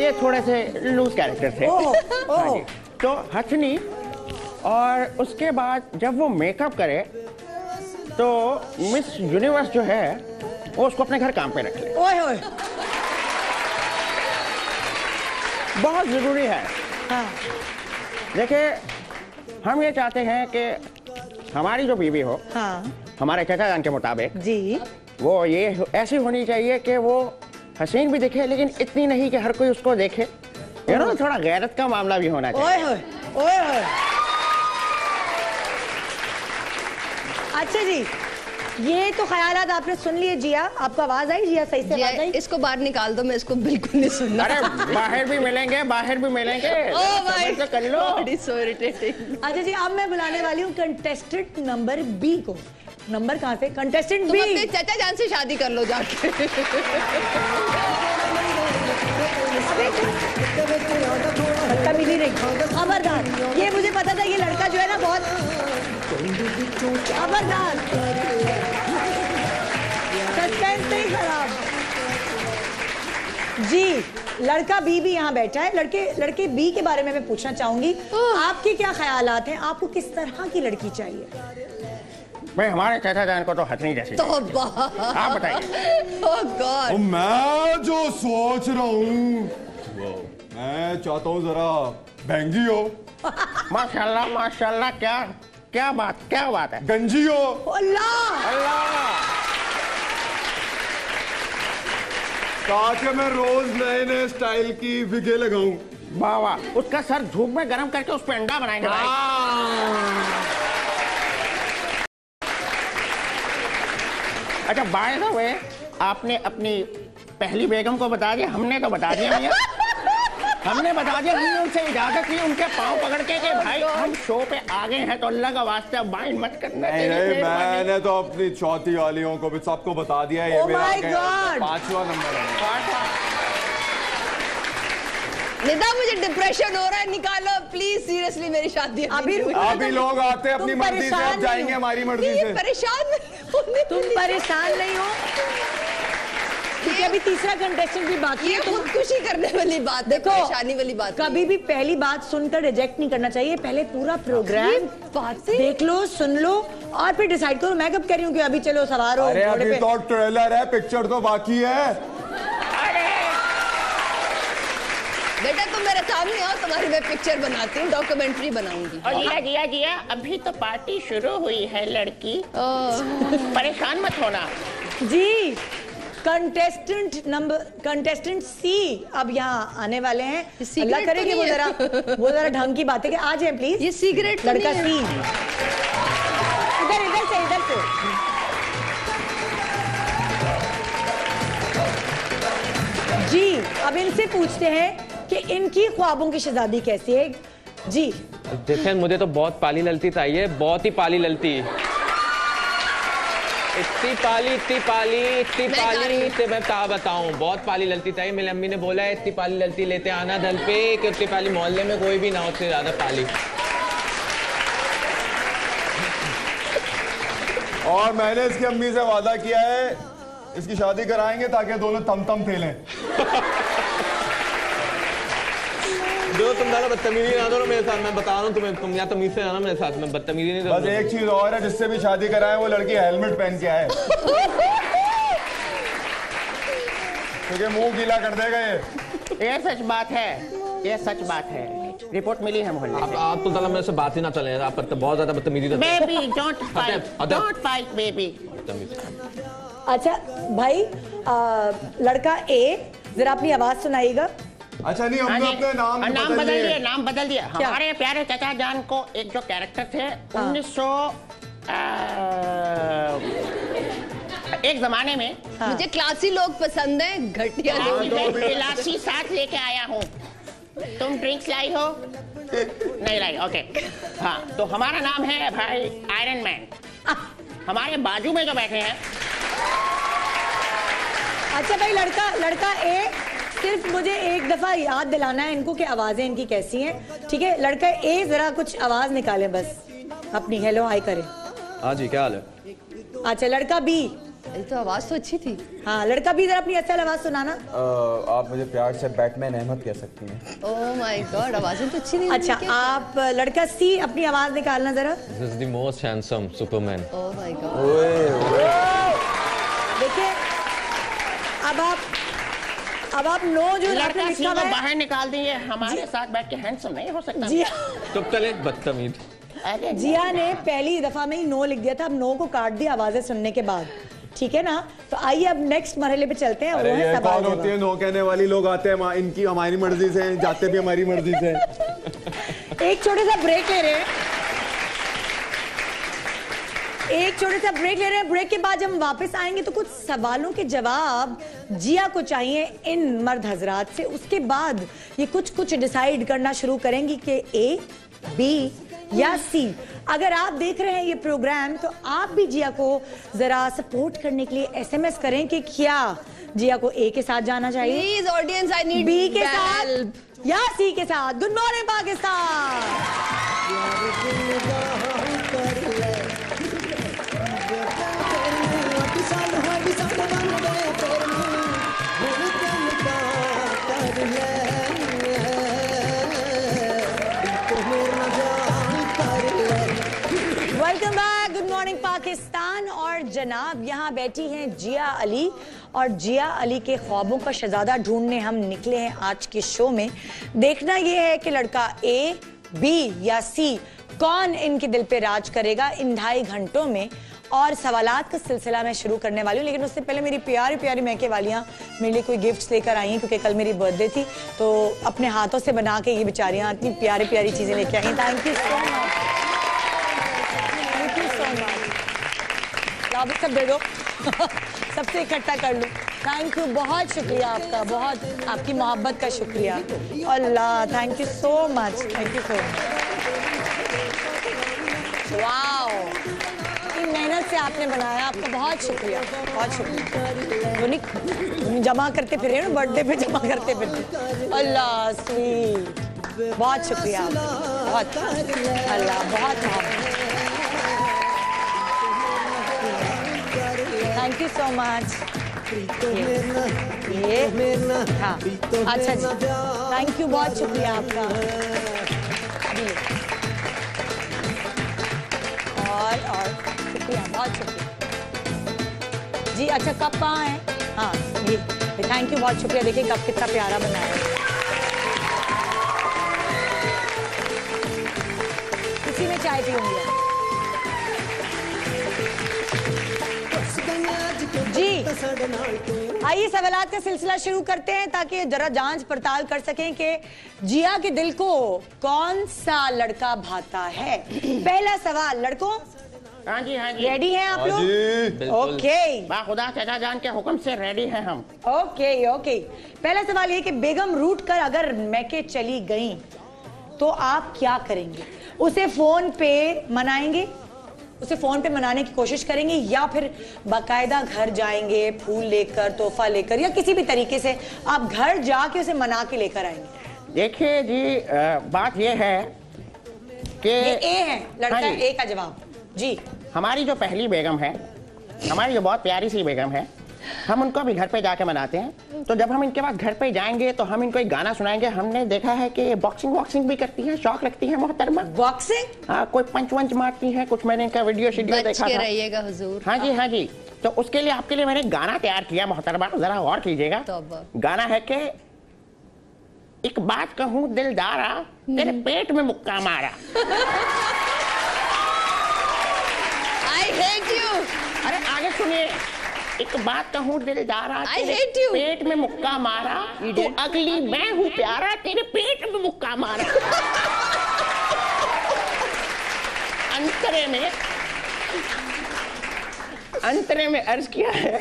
Speaker 4: ये थोड़े से लूज कैरेक्टर थे। हाँ जी, तो हथनी, और उसके बाद जब वो मेकअप करे तो मिस यूनिवर्स जो है वो उसको अपने घर काम पे रख ले।
Speaker 2: ओए ओए,
Speaker 4: बहुत जरूरी है।
Speaker 2: हाँ।
Speaker 4: देखिए हम ये चाहते हैं कि हमारी जो बीवी हो,
Speaker 2: हाँ।
Speaker 4: हमारे चाचा जान के मुताबिक
Speaker 2: जी,
Speaker 4: वो ये ऐसी होनी चाहिए कि वो हसीन भी दिखे, लेकिन इतनी नहीं कि हर कोई उसको देखे, यू नो, थोड़ा गैरत का मामला भी होना चाहिए।
Speaker 2: ओए ओए ओए। अच्छा जी, ये तो ख्यालात आपने सुन लिए। जिया, आपको आवाज आई? जिया सही से आवाज आई?
Speaker 3: इसको बाहर निकाल दो, मैं इसको बिल्कुल नहीं सुनना।
Speaker 4: अरे बाहर भी मिलेंगे, बाहर भी मिलेंगे।
Speaker 3: तो
Speaker 4: कर लो।
Speaker 3: so irritating।
Speaker 2: अच्छा जी, अब मैं बुलाने वाली हूँ कंटेस्टेंट नंबर बी को। नंबर कहाँ से? Contestant B.
Speaker 3: अपने चाचा जान से शादी कर लो जाके।
Speaker 2: बदतमीजी नहीं, खबरदार। ये मुझे पता था, ये लड़का जो है ना बहुत खबरदार, सस्पेंस नहीं खराब। जी, लड़का बी भी यहाँ बैठा है। लड़के बी के बारे में मैं पूछना चाहूंगी, आपके क्या ख्यालात हैं? आपको किस तरह की लड़की चाहिए?
Speaker 4: भाई हमारे चाचा जान को तो हथनी जैसी।
Speaker 3: तो
Speaker 4: आप बताइए।
Speaker 3: ओह गॉड।
Speaker 5: मैं जो सोच रहा हूँ, मैं चाहता हूँ जरा बहंगी हो।
Speaker 4: माशाल्लाह माशाल्लाह, क्या बात है।
Speaker 5: गंजी हो।
Speaker 2: अल्लाह
Speaker 4: अल्लाह।
Speaker 5: ताकि मैं रोज नए नए स्टाइल की विगे लगाऊं।
Speaker 4: वाह वाह, उसका सर धूप में गर्म करके उस पे अंडा बनाएंगे भाई। अच्छा बाय द वे, आपने अपनी पहली बेगम को बता दिया, हमने तो बता दिया नहीं है। हमने बता दिया, हमने उनसे इजाजत ली उनके पांव पकड़ के कि भाई हम शो पे आ गए हैं तो अल्लाह का वास्ते बाइंड मत करना।
Speaker 5: नहीं, मैंने तो अपनी चौथी वालियों को भी सबको बता दिया। ये मेरा 5वां नंबर है।
Speaker 3: निदा मुझे डिप्रेशन हो रहा है, निकालो प्लीज, सीरियसली मेरी शादी
Speaker 5: अभी लोग आते हैं अपनी मर्जी से, अब जाएंगे हमारी मर्जी से।
Speaker 3: परेशान
Speaker 2: तुम परेशान नहीं हो क्योंकि अभी तीसरा कंटेस्टेंट भी बाकी है।
Speaker 3: खुदकुशी करने वाली बात, देखो परेशानी वाली बात।
Speaker 2: कभी भी पहली बात सुनकर रिजेक्ट नहीं करना चाहिए, पहले पूरा प्रोग्राम देख लो, सुन लो और फिर डिसाइड करो। मैं कब कह रही हूँ कि अभी चलो सवार हो।
Speaker 5: अरे अभी तो ट्रेलर है, पिक्चर तो बाकी है।
Speaker 3: बेटा तुम मेरे सामने आओ, तुम्हारी मैं पिक्चर बनाती हूँ, डॉक्यूमेंट्री बनाऊंगी।
Speaker 4: और जिया अभी तो पार्टी शुरू हुई है लड़की, परेशान मत होना।
Speaker 2: जी, कंटेस्टेंट सी अब यहाँ आने वाले हैं। अल्लाह करे कि वो जरा ढंग की बातें आ जाए प्लीज।
Speaker 3: ये सीक्रेट
Speaker 2: लड़का सी, इधर से जी। अब इनसे पूछते हैं कि इनकी ख्वाबों की शहजादी कैसी है। जी
Speaker 6: देखें, मुझे तो बहुत पाली ललती चाहिए, बहुत ही पाली ललती। इतनी पाली से मैं क्या बताऊं, बहुत पाली ललती चाहिए। मेरी अम्मी ने बोला है इतनी पाली ललती लेते आना दल पे कि उतनी पाली मोहल्ले में कोई भी ना हो, उससे ज्यादा पाली।
Speaker 5: और मैंने इसकी अम्मी से वादा किया है, इसकी शादी कराएंगे ताकि दोनों तम खेलें।
Speaker 6: जो तुम ज्यादा बदतमीजी ना करो मेरे साथ, मैं बता रहा हूँ तुम्हें, तुम या तमीज से आना मेरे साथ में, बदतमीजी नहीं।
Speaker 5: बस एक चीज और है, जिससे भी शादी कराए वो लड़की हेलमेट पहन के आए, क्योंकि मुंह गीला कर देगा ये
Speaker 4: सच बात है, रिपोर्ट मिली है मोहल्ले से।
Speaker 6: आप तो तला मेरे से बात ही ना चले, आप बहुत ज्यादा बदतमीजी करते हैं।
Speaker 4: Baby don't fight baby.
Speaker 2: अच्छा भाई, लड़का ए, जरा अपनी आवाज सुनाइएगा।
Speaker 5: अच्छा नहीं, हमने अपने
Speaker 4: नाम बदल दिए। हमारे प्यारे चाचा जान को एक जो कैरेक्टर थे 1900 एक जमाने में,
Speaker 3: मुझे क्लासी लोग पसंद हैं, घटिया लोग।
Speaker 4: क्लासी साथ लेके आया हूँ। तुम ड्रिंक्स लाई हो? नहीं लाई, ओके। हाँ, तो हमारा नाम है भाई आयरन मैन। हमारे बाजू में जो बैठे हैं।
Speaker 2: अच्छा भाई, लड़का ए, सिर्फ मुझे एक दफा याद दिलाना है इनको कि आवाजें इनकी कैसी हैं, ठीक है? लड़का ए जरा कुछ आवाज निकाले बस अपनी, हेलो हाय करे।
Speaker 6: हाँ जी, क्या हाल है?
Speaker 2: अच्छा लड़का बी,
Speaker 3: तो आवाज तो अच्छी थी।
Speaker 2: हाँ लड़का बी, जरा अपनी असल आवाज सुनाना।
Speaker 5: आप मुझे प्यार से बैटमैन अहमद कह सकती हैं।
Speaker 3: ओह माय गॉड, आवाजें तो अच्छी नहीं।
Speaker 2: अच्छा आप लड़का सी, अपनी आवाज निकालना जरा।
Speaker 6: This is the most handsome Superman.
Speaker 3: Oh my God.
Speaker 2: देखिए अब आप नो जो
Speaker 4: लड़का सी को
Speaker 2: है
Speaker 4: बाहर निकाल दिए, हमारे साथ बैठ के हैंडसम नहीं हो सकता।
Speaker 2: जी
Speaker 6: चुप चले बदतमीज।
Speaker 2: जिया ने पहली दफा में ही नो लिख दिया था, अब नो को काट दिया आवाजें सुनने के बाद, ठीक है ना? तो आइए अब नेक्स्ट मरहले पे चलते हैं।
Speaker 5: अरे ये कौन होती है नो कहने वाली? लोग आते हैं इनकी हमारी मर्जी से, जाते भी हमारी मर्जी से।
Speaker 2: एक छोटे सा ब्रेक ले रहे हैं, ब्रेक के बाद जब हम वापस आएंगे तो कुछ सवालों के जवाब जिया को चाहिए इन मर्द हजरात से। उसके बाद ये कुछ डिसाइड करना शुरू करेंगी कि ए, बी या सी। अगर आप देख रहे हैं ये प्रोग्राम तो आप भी जिया को जरा सपोर्ट करने के लिए SMS करें कि क्या जिया को ए के साथ जाना चाहिए,
Speaker 3: please audience, I need
Speaker 2: be के साथ या सी के साथ। Good morning Pakistan.
Speaker 1: ले तो मेरा जान कर ले।
Speaker 2: Welcome back, good morning Pakistan. और जनाब यहाँ बैठी हैं जिया अली, और जिया अली के ख्वाबों का शहजादा ढूंढने हम निकले हैं आज के शो में। देखना ये है कि लड़का ए, बी या सी कौन इनके दिल पे राज करेगा इन 2.5 घंटों में। और सवालात का सिलसिला मैं शुरू करने वाली हूँ, लेकिन उससे पहले मेरी प्यारी प्यारी मैके वालियाँ मेरे लिए कोई गिफ्ट्स लेकर आई हैं, क्योंकि कल मेरी बर्थडे थी, तो अपने हाथों से बना के ये बेचारियाँ इतनी प्यारी प्यारी चीज़ें लेके आई हैं। Thank you so much, thank you so much. आप सब दे दो सबसे इकट्ठा कर लूँ। थैंक यू, बहुत शुक्रिया आपका, बहुत आपकी मोहब्बत का शुक्रिया। अल्लाह, thank you so much, thank you so much. Wow, इतनी मेहनत से आपने बनाया, आपका बहुत शुक्रिया, बहुत शुक्रिया। जमा करते फिर रहे हो बर्थडे पे, जमा करते फिर। अल्लाह स्वीट, बहुत शुक्रिया, बहुत अल्लाह, बहुत मोहब्बत। Thank you so much. ये हाँ, अच्छा जी, थैंक यू, बहुत शुक्रिया आपका। और शुक्रिया, बहुत शुक्रिया जी। अच्छा, कप कहाँ है? हाँ, ये थैंक यू, बहुत शुक्रिया। देखिए कप कितना प्यारा बनाया है। इसी में चाय पीऊंगी जी। आइए सवालात का सिलसिला शुरू करते हैं, ताकि जरा जांच पड़ताल कर सकें कि जिया के दिल को कौन सा लड़का भाता है। पहला सवाल लड़कों,
Speaker 4: हाँ जी
Speaker 2: रेडी हैं आप लोग? ओके,
Speaker 4: खुदा चाचा जान के हुक्म से रेडी हैं हम।
Speaker 2: Okay okay. पहला सवाल ये कि बेगम रूठ कर अगर मैके चली गई तो आप क्या करेंगे? उसे फोन पे मनाएंगे, उसे फोन पे मनाने की कोशिश करेंगे, या फिर बाकायदा घर जाएंगे फूल लेकर, तोहफा लेकर, या किसी भी तरीके से आप घर जाके उसे मना के लेकर आएंगे?
Speaker 4: देखिए जी, बात ये है कि
Speaker 2: ये ए है, लड़का ए का जवाब जी।
Speaker 4: हमारी जो पहली बेगम है, हमारी जो बहुत प्यारी सी बेगम है, हम उनको भी घर पे जाके मनाते हैं। तो जब हम इनके पास घर पे जाएंगे तो हम इनको एक गाना सुनाएंगे। हमने देखा है कि बॉक्सिंग भी करती हैं, शौक रखती हैं मोहतरमा।
Speaker 2: बॉक्सिंग?
Speaker 4: हाँ, कोई पंच वंच मारती हैं, कुछ मैंने इनका वीडियो देखा था।
Speaker 3: रहिएगा हुजूर।
Speaker 4: हाँ जी, हाँ जी। तो उसके लिए आपके लिए मैंने गाना तैयार किया मोहतरमा, जरा गौर कीजिएगा। गाना है कि एक बात कहूँ दिलदारा, तेरे पेट में मुक्का मारा।
Speaker 3: I hate you.
Speaker 4: अरे आगे सुनिए। एक बात कहूँ दिलदारा, तेरे पेट में मुक्का मारा, तो अगली मैं हूँ प्यारा, तेरे पेट में मुक्का मारा। अंतरे में अर्ज किया है,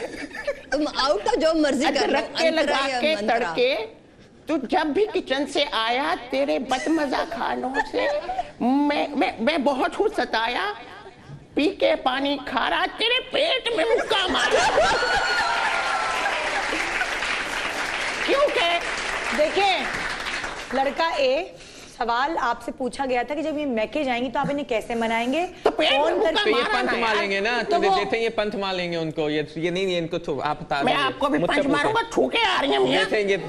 Speaker 3: तुम आउट का जो मर्जी कर लो,
Speaker 4: रख के लगा के तड़के, तू जब भी किचन से आया तेरे बदमजा खानों से मैं बहुत हूँ सताया, पी के पानी खारा, तेरे पेट में मुक्का मारा। क्यों कहे?
Speaker 2: देखिए लड़का ए, सवाल आपसे पूछा गया था कि जब ये मैके जाएंगी तो आप इन्हें कैसे मनाएंगे?
Speaker 4: तो फोन
Speaker 6: तो ये पंथ मारेंगे ना, तो देते हैं ये पंथ मारेंगे उनको। ये नहीं, इनको आप हटा दें।
Speaker 4: मैं आपको भी पंच मारूंगा, थूके आ रही हैं मियां।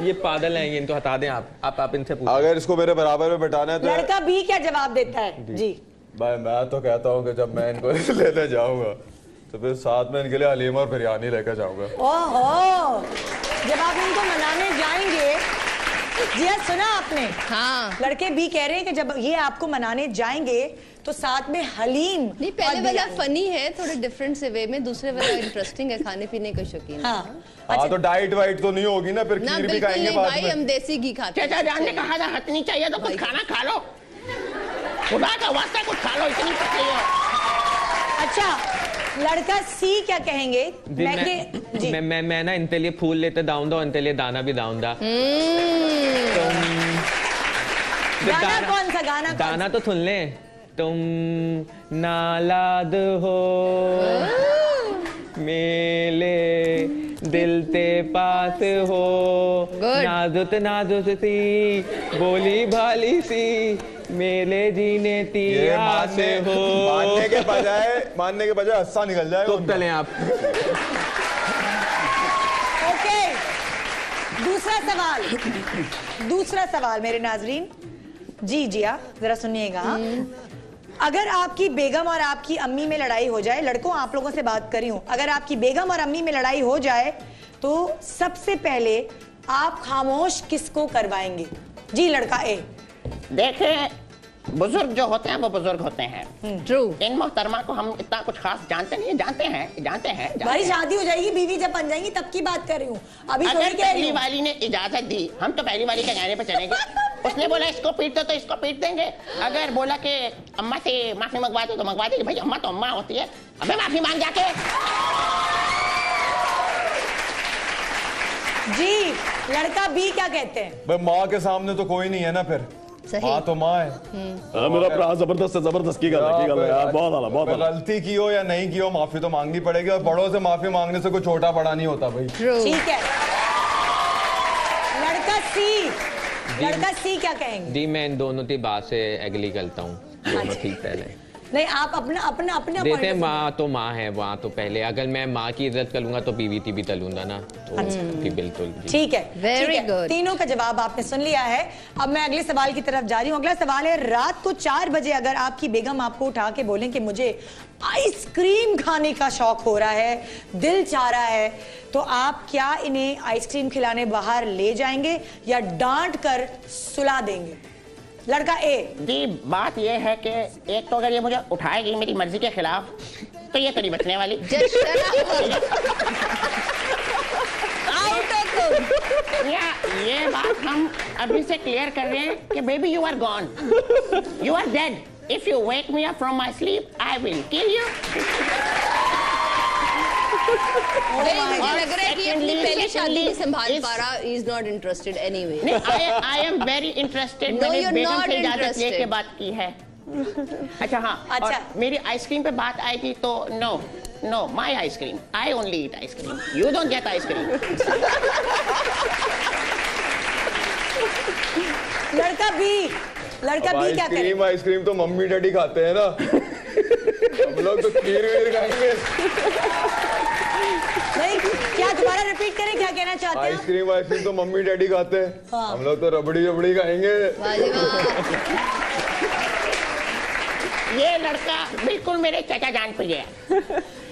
Speaker 6: ये पागल हैं, इनको हटा दें आप इनसे पूछें।
Speaker 5: अगर इसको मेरे बराबर में बैठाना है तो
Speaker 2: लड़का बी क्या जवाब देता है जी?
Speaker 5: भाई मैं तो कहता हूँ कि जब मैं इनको लेने जाऊंगा तो फिर साथ में इनके लिए हलीम और बिरयानी लेकर जाऊंगा।
Speaker 2: ओहो, जब आप इनको मनाने जाएंगे, जी सुना आपने?
Speaker 3: हाँ,
Speaker 2: लड़के भी कह रहे हैं कि जब ये आपको मनाने जाएंगे तो साथ में हलीम।
Speaker 3: नहीं, पहले वाला फनी है थोड़े डिफरेंट से वे में, दूसरे वाला इंटरेस्टिंग है, खाने पीने का शौकीन।
Speaker 2: हाँ,
Speaker 5: अच्छा। तो डाइट वाइट तो नहीं होगी ना, फिर खीर भी खाएंगे बाद
Speaker 3: भाई,
Speaker 5: में।
Speaker 3: हम देसी घी खाते हैं।
Speaker 4: चाचा जान ने कहा था हट नहीं चाहिए तो कुछ खाना खा लो, खुदा का वास्ता कुछ खा लो, इतनी पतली हो।
Speaker 2: अच्छा, लड़का सी क्या कहेंगे?
Speaker 6: मैं ना इनके लिए फूल लेते दाऊंगा, इनके लिए दाना भी दाऊंगा।
Speaker 2: गाना कौन सा? गाना
Speaker 6: तो सुन ले। तुम नालाद हो मेले दिल ते पास हो, नाजुक नाजुक सी बोली भाली सी मेले जीने आस हो।
Speaker 5: मानने के बजाय हस्सा निकल जाए
Speaker 6: तो चलें आप।
Speaker 2: ओके, दूसरा दूसरा सवाल मेरे नाजरीन, जी जिया जरा सुनिएगा। अगर आपकी बेगम और आपकी अम्मी में लड़ाई हो जाए, लड़कों आप लोगों से बात कर रही हूं, अगर आपकी बेगम और अम्मी में लड़ाई हो जाए तो सबसे पहले आप खामोश किसको करवाएंगे? जी लड़का ए।
Speaker 4: देखें, बुजुर्ग जो होते हैं वो बुजुर्ग होते हैं।
Speaker 3: ट्रू।
Speaker 4: इन मोहतरमा को हम इतना कुछ खास जानते नहीं, जानते हैं।
Speaker 2: भाई शादी हो जाएगी, बीवी जब बन जाएंगी तब की बात कर रही हूँ, अभी
Speaker 4: अगर
Speaker 2: थोड़ी कह रही
Speaker 4: पहली
Speaker 2: हूँ।
Speaker 4: वाली ने इजाजत दी, हम तो पहली वाली के कहने पे चलेंगे। उसने बोला इसको पीट दो तो इसको पीट देंगे। अगर बोला कि अम्मा से माफी मंगवा दो तो मंगवा देंगे। भाई अम्मा तो अम्मा होती है, अबे माफी मांग जाके।
Speaker 2: जी लड़का बी क्या कहते हैं?
Speaker 5: भाई माँ के सामने तो कोई नहीं है ना, फिर माँ तो माँ है।
Speaker 7: मेरा भरा जबरदस्त की गल है यार, बहुत आला।
Speaker 5: गलती की हो या नहीं की हो, माफी तो मांगनी पड़ेगी, और बड़ों से माफी मांगने से कोई छोटा बड़ा नहीं होता भाई।
Speaker 2: ठीक है। लड़का सी क्या कहेंगे?
Speaker 6: जी मैं इन दोनों की बात से एग्री करता हूँ, दोनों ठीक पहले
Speaker 2: नहीं, आप अपना
Speaker 6: देते हैं। माँ तो माँ है, वहाँ तो पहले अगर मैं माँ की इज्जत करूंगा तो बीवी की भी तलूंगा ना, तो बिल्कुल।
Speaker 2: ठीक है,
Speaker 3: वेरी गुड।
Speaker 2: तीनों का जवाब आपने सुन लिया है। अब मैं अगले सवाल की तरफ जा रही हूँ। अगला सवाल है, रात को 4 बजे अगर आपकी बेगम आपको उठा के बोलें कि मुझे आइसक्रीम खाने का शौक हो रहा है, दिल चाह रहा है, तो आप क्या इन्हें आइसक्रीम खिलाने बाहर ले जाएंगे या डांट कर सुला देंगे? लड़का ए।
Speaker 4: जी बात ये है कि एक तो अगर ये मुझे उठाएगी मेरी मर्जी के खिलाफ तो ये करीब बचने वाली। ये बात हम अभी से क्लियर कर रहे हैं कि baby you are gone, you are dead. If you wake me up from my sleep I will kill you.
Speaker 3: लग रहा है कि अपनी पहली शादी नहीं संभाल पा रहा, he is not interested anyway.
Speaker 4: I am very interested.
Speaker 3: No, you're
Speaker 4: Begum
Speaker 3: not
Speaker 4: से इजाजत
Speaker 3: interested.
Speaker 4: लेके बात की है। अच्छा हाँ,
Speaker 2: अच्छा।
Speaker 4: और मेरी आइसक्रीम पे बात आएगी तो no my ice cream, I only eat ice cream, you don't get ice cream.
Speaker 2: लड़का बी क्या करे?
Speaker 5: आइसक्रीम तो मम्मी डैडी खाते हैं ना, हम लोग तो खीर खाएंगे।
Speaker 2: नहीं, क्या दोबारा रिपीट करें, क्या कहना चाहते हैं?
Speaker 5: आइसक्रीम तो मम्मी डैडी खाते हैं, हम लोग तो रबड़ी खाएंगे।
Speaker 4: ये लड़का बिल्कुल मेरे चाचा जान पे गया।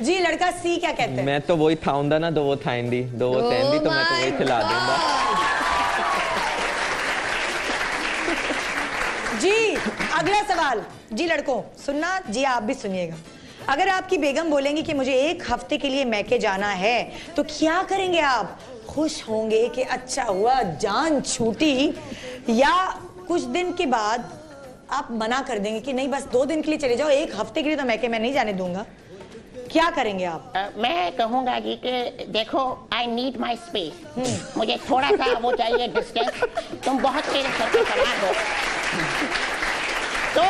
Speaker 2: जी लड़का सी क्या कहते हैं?
Speaker 6: मैं तो वही थाऊंगा ना, दो वो थाइंदी, दो वो तैंदी, तो मैं तो वही खिला दूंगा।
Speaker 2: जी अगला सवाल, जी लड़कों सुनना, जी आप भी सुनिएगा। अगर आपकी बेगम बोलेंगी कि मुझे 1 हफ्ते के लिए मैके जाना है तो क्या करेंगे आप? खुश होंगे कि अच्छा हुआ जान छूटी, या कुछ दिन के बाद आप मना कर देंगे कि नहीं बस 2 दिन के लिए चले जाओ, 1 हफ्ते के लिए तो मैके मैं नहीं जाने दूंगा? क्या करेंगे आप?
Speaker 4: मैं कहूंगा जी कि देखो आई नीड माई स्पेस, मुझे थोड़ा सा वो चाहिए डिस्टेंस, तुम बहुत मेरे सर पे सवार हो। तो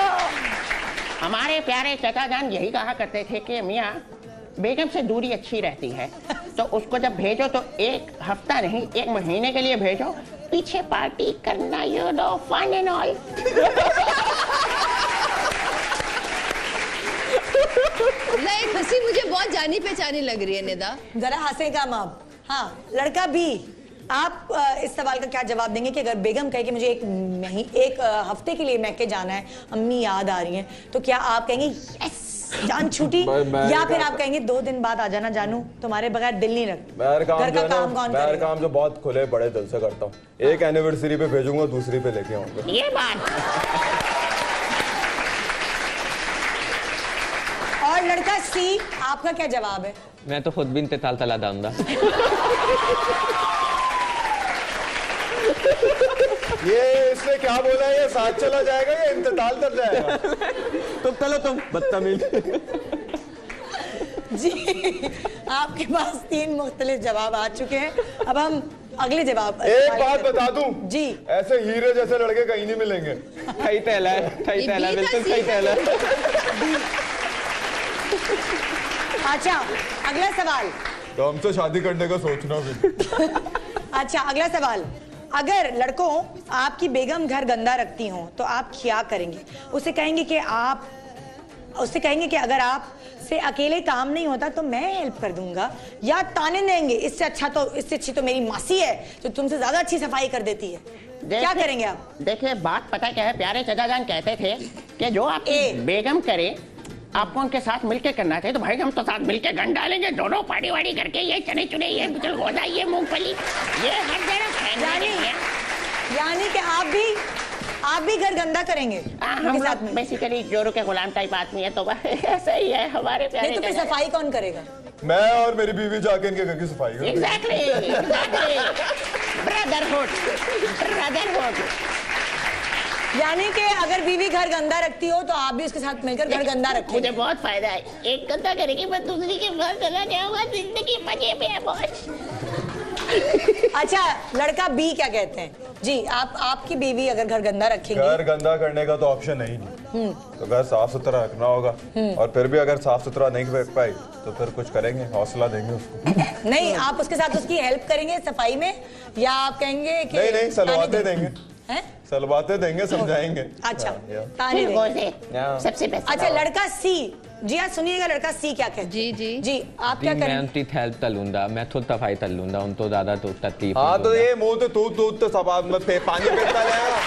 Speaker 4: हमारे प्यारे चाचा जान यही कहा करते थे कि मियाँ बेगम से दूरी अच्छी रहती है, तो उसको जब भेजो तो 1 हफ्ता नहीं 1 महीने के लिए भेजो, पीछे पार्टी करना, you know fun and all.
Speaker 3: नहीं हंसी मुझे बहुत जानी पहचानी लग रही है निदा,
Speaker 2: जरा हंसेगा आप। हाँ लड़का बी, आप इस सवाल का क्या जवाब देंगे कि अगर बेगम कहे कि मुझे 1 हफ्ते के लिए मैके जाना है, अम्मी याद आ रही हैं, तो क्या आप कहेंगे यस जान छूटी, या फिर आप कहेंगे 2 दिन बाद आ जाना जानू, तुम्हारे बगैर दिल नहीं रखता?
Speaker 5: घर का
Speaker 2: काम कौन करेगा?
Speaker 5: काम जो बहुत खुले बड़े दिल से करता हूँ, एक एनिवर्सरी पे भेजूंगा, दूसरी पे लेके आऊंगा।
Speaker 4: ये बात।
Speaker 2: और लड़का सी, आपका क्या जवाब है?
Speaker 6: मैं तो खुद भी इंतकाल तला दूंगा।
Speaker 5: ये इसने क्या बोला है, ये साथ चला जाएगा या इंतकाल कर जाएगा?
Speaker 6: तुम चलो, तुम बदतमीज।
Speaker 2: जी आपके पास 3 मुख्तलिफ जवाब आ चुके हैं, अब हम अगले जवाब।
Speaker 5: एक बात बता दूं जी, ऐसे हीरे जैसे लड़के कहीं नहीं मिलेंगे।
Speaker 6: सही तैला है, बिल्कुल सही तैला है।
Speaker 2: अच्छा अगला सवाल,
Speaker 5: तो हमसे शादी करने का सोचना भी।
Speaker 2: अच्छा अगला सवाल, अगर लड़कों आपकी बेगम घर गंदा रखती हो तो आप क्या करेंगे? उससे कहेंगे कि अगर आप से अकेले काम नहीं होता तो मैं हेल्प कर दूंगा, या ताने देंगे इससे अच्छी तो मेरी मासी है जो तुमसे ज्यादा अच्छी सफाई कर देती है। क्या करेंगे आप?
Speaker 4: देखिए बात पता क्या है, प्यारे चाचा जान कहते थे कि जो आप बेगम करे आपको उनके साथ मिलके करना चाहिए, तो भाई हम तो साथ मिलके गन डालेंगे दोनों, पार्टी वाड़ी करके, ये चने चुने, ये गोदा, ये मूंगफली, ये हर जगह।
Speaker 2: यानी कि आप भी घर गंदा करेंगे?
Speaker 4: हम लोग बेसिकली जोरों के गुलाम टाइप आदमी है, तो ऐसा ही है हमारे प्यारे।
Speaker 2: नहीं तो फिर सफाई कौन करेगा?
Speaker 5: मैं और मेरी बीवी जाके इनके घर की सफाई करेंगे।
Speaker 4: Exactly brotherhood.
Speaker 2: यानी कि अगर बीवी घर गंदा रखती हो तो आप भी उसके साथ मिलकर घर गंदा रखें।
Speaker 4: मुझे बहुत फायदा है, एक गंदा करेगी मैं दूसरी के घर चला जाऊंगा, जिंदगी मजे में है बहुत।
Speaker 2: अच्छा लड़का बी क्या कहते हैं जी? आपकी बीवी अगर घर गंदा रखेंगी?
Speaker 5: घर गंदा करने का तो ऑप्शन नहीं, तो घर साफ सुथरा रखना होगा, और फिर भी अगर साफ सुथरा नहीं रख पाई तो फिर कुछ करेंगे, हौसला देंगे उसको।
Speaker 2: नहीं, आप उसके साथ उसकी हेल्प करेंगे सफाई में, या आप कहेंगे कि
Speaker 5: नहीं सलवाते देंगे, सलवाते देंगे, समझाएंगे।
Speaker 2: अच्छा
Speaker 4: सबसे बेस्ट।
Speaker 2: अच्छा लड़का सी जी, आप सुनिएगा लड़का सी क्या कहते हैं? जी आप क्या करेंगे?
Speaker 6: मैं उनकी हेल्प तलूंगा, मैं खुद सफाई तलूंगा, उन तो ज्यादा तो तकलीफ।
Speaker 5: हाँ तो ये मुंह तो सब पानी फेंकता जाएगा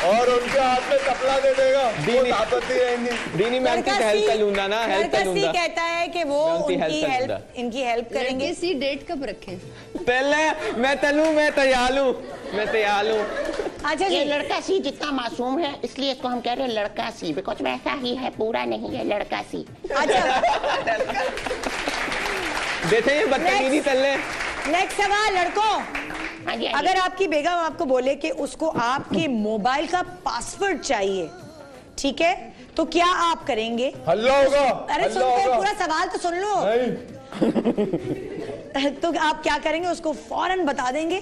Speaker 5: और उनके हाथ में कपड़ा दे देगा, आपत्ति रहेंगी।
Speaker 6: दीनी मैं उनकी हेल्प तलूंगा ना, हेल्प तलूंगा।
Speaker 2: लड़का सी कहता है कि वो इनकी हेल्प करेंगे।
Speaker 3: सी डेट कब रखें?
Speaker 6: पहले मैं तलूं, मैं तैयार हूँ।
Speaker 2: अच्छा
Speaker 4: ये लड़का सी जितना मासूम है इसलिए इसको हम कह रहे हैं लड़का सी, बिकॉज वैसा ही है, पूरा नहीं है, लड़का सी।
Speaker 2: अच्छा
Speaker 6: देखे ये बदतमीजी चल।
Speaker 2: नेक्स्ट सवाल लड़कों, अगर आपकी बेगम आपको बोले कि उसको आपके मोबाइल का पासवर्ड चाहिए, ठीक है, तो क्या आप करेंगे?
Speaker 5: हल्ला होगा।
Speaker 2: अरे सुन, पूरा सवाल तो सुन लो। तो आप क्या करेंगे? उसको फौरन बता देंगे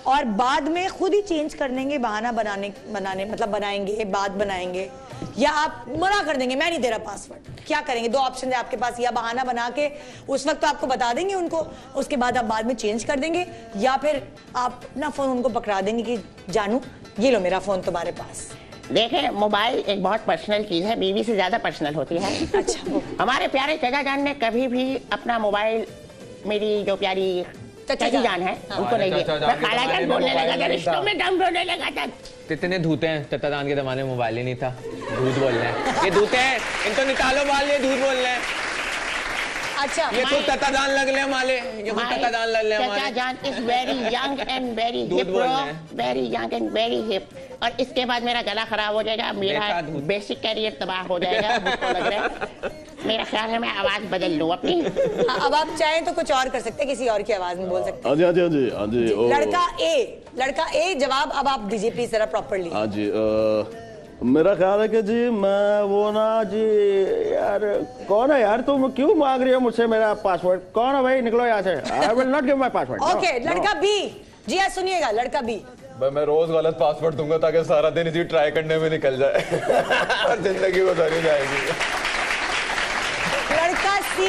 Speaker 2: और बाद में खुद ही चेंज कर देंगे, बहाना बनाएंगे, बात बनाएंगे, या आप मना कर देंगे मैं नहीं दे रहा पासवर्ड? क्या करेंगे? दो ऑप्शन है आपके पास, या बहाना बना के उस वक्त तो आपको बता देंगे उनको, उसके बाद आप बाद में चेंज कर देंगे, या फिर आप अपना फोन उनको पकड़ा देंगे कि जानू ये लो मेरा फोन तुम्हारे पास।
Speaker 4: देखें मोबाइल एक बहुत पर्सनल चीज है, बीवी से ज्यादा पर्सनल होती है।
Speaker 2: अच्छा
Speaker 4: हमारे प्यारे चाचा जान ने कभी भी अपना मोबाइल मेरी जो प्यारी चाची जान है उनको नहीं दिया। मैं खाला जान बोलने लगा था, रिश्तों में दम रोने लगा था।
Speaker 6: कितने धूते हैं, चाचा जान के जमाने में मोबाइल ही नहीं था, झूठ बोल रहे हैं ये धूते हैं, इनको निकालो बाल, ये झूठ बोल रहे हैं।
Speaker 2: अच्छा
Speaker 6: ये खुद चाचा जान लग ले हमारे, ये खुद चाचा जान लग ले हमारे।
Speaker 4: चाचा जान is very young and very hip, very young and very hip, और इसके बाद मेरा गला खराब हो जाएगा, मेरा बेसिक कैरियर तबाह हो जाएगा, मुझको लग रहा है। मेरा ख्याल है मैं आवाज बदल लूं अपनी।
Speaker 2: अब आप चाहें तो कुछ और कर सकते हैं, किसी और की आवाज में बोल सकते हैं।
Speaker 7: हाँ जी।
Speaker 2: लड़का ए जवाब अब आप दीजिए प्लीज जरा प्रॉपर्ली।
Speaker 7: हाँ जी, मेरा ख्याल है कि जी मैं वो ना जी, यार कौन है यार, तुम क्यों मांग रही हो मुझसे मेरा पासवर्ड? कौन है भाई, निकलो यहाँ से, I will not give my password.
Speaker 2: Okay लड़का बी जी, आप सुनिएगा लड़का बी।
Speaker 5: मैं रोज गलत पासवर्ड दूंगा ताकि सारा दिन इसी ट्राई करने में निकल जाए और जिंदगी गुजारी जाएगी।
Speaker 2: लड़का सी,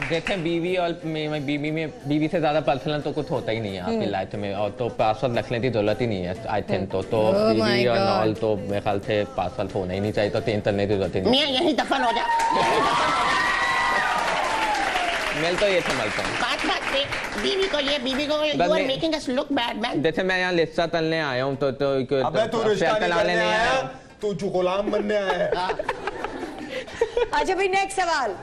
Speaker 6: देखें बीवी और बीवी से ज्यादा पर्सनल तो कुछ होता ही नहीं है आपकी लाइफ में, और तो पासवर्ड रखने की जरूरत ही नहीं है आई थिंक। तो बीवी और नॉल तो मेरे ख्याल से पासवर्ड होना ही नहीं चाहिए, तो चेंज करने की जरूरत ही नहीं।
Speaker 4: मैं यहीं दफन हो जा।
Speaker 6: मिल तो ये समझता हूँ
Speaker 4: बात पे बीवी को you are making us look bad man।
Speaker 6: जैसे मैं यहाँ रिश्ता तलने आया हूँ तो
Speaker 5: अबे तू रिश्ता नहीं करने आया, तू गुलाम बनने आया है।
Speaker 2: अच्छा भाई नेक्स्ट सवाल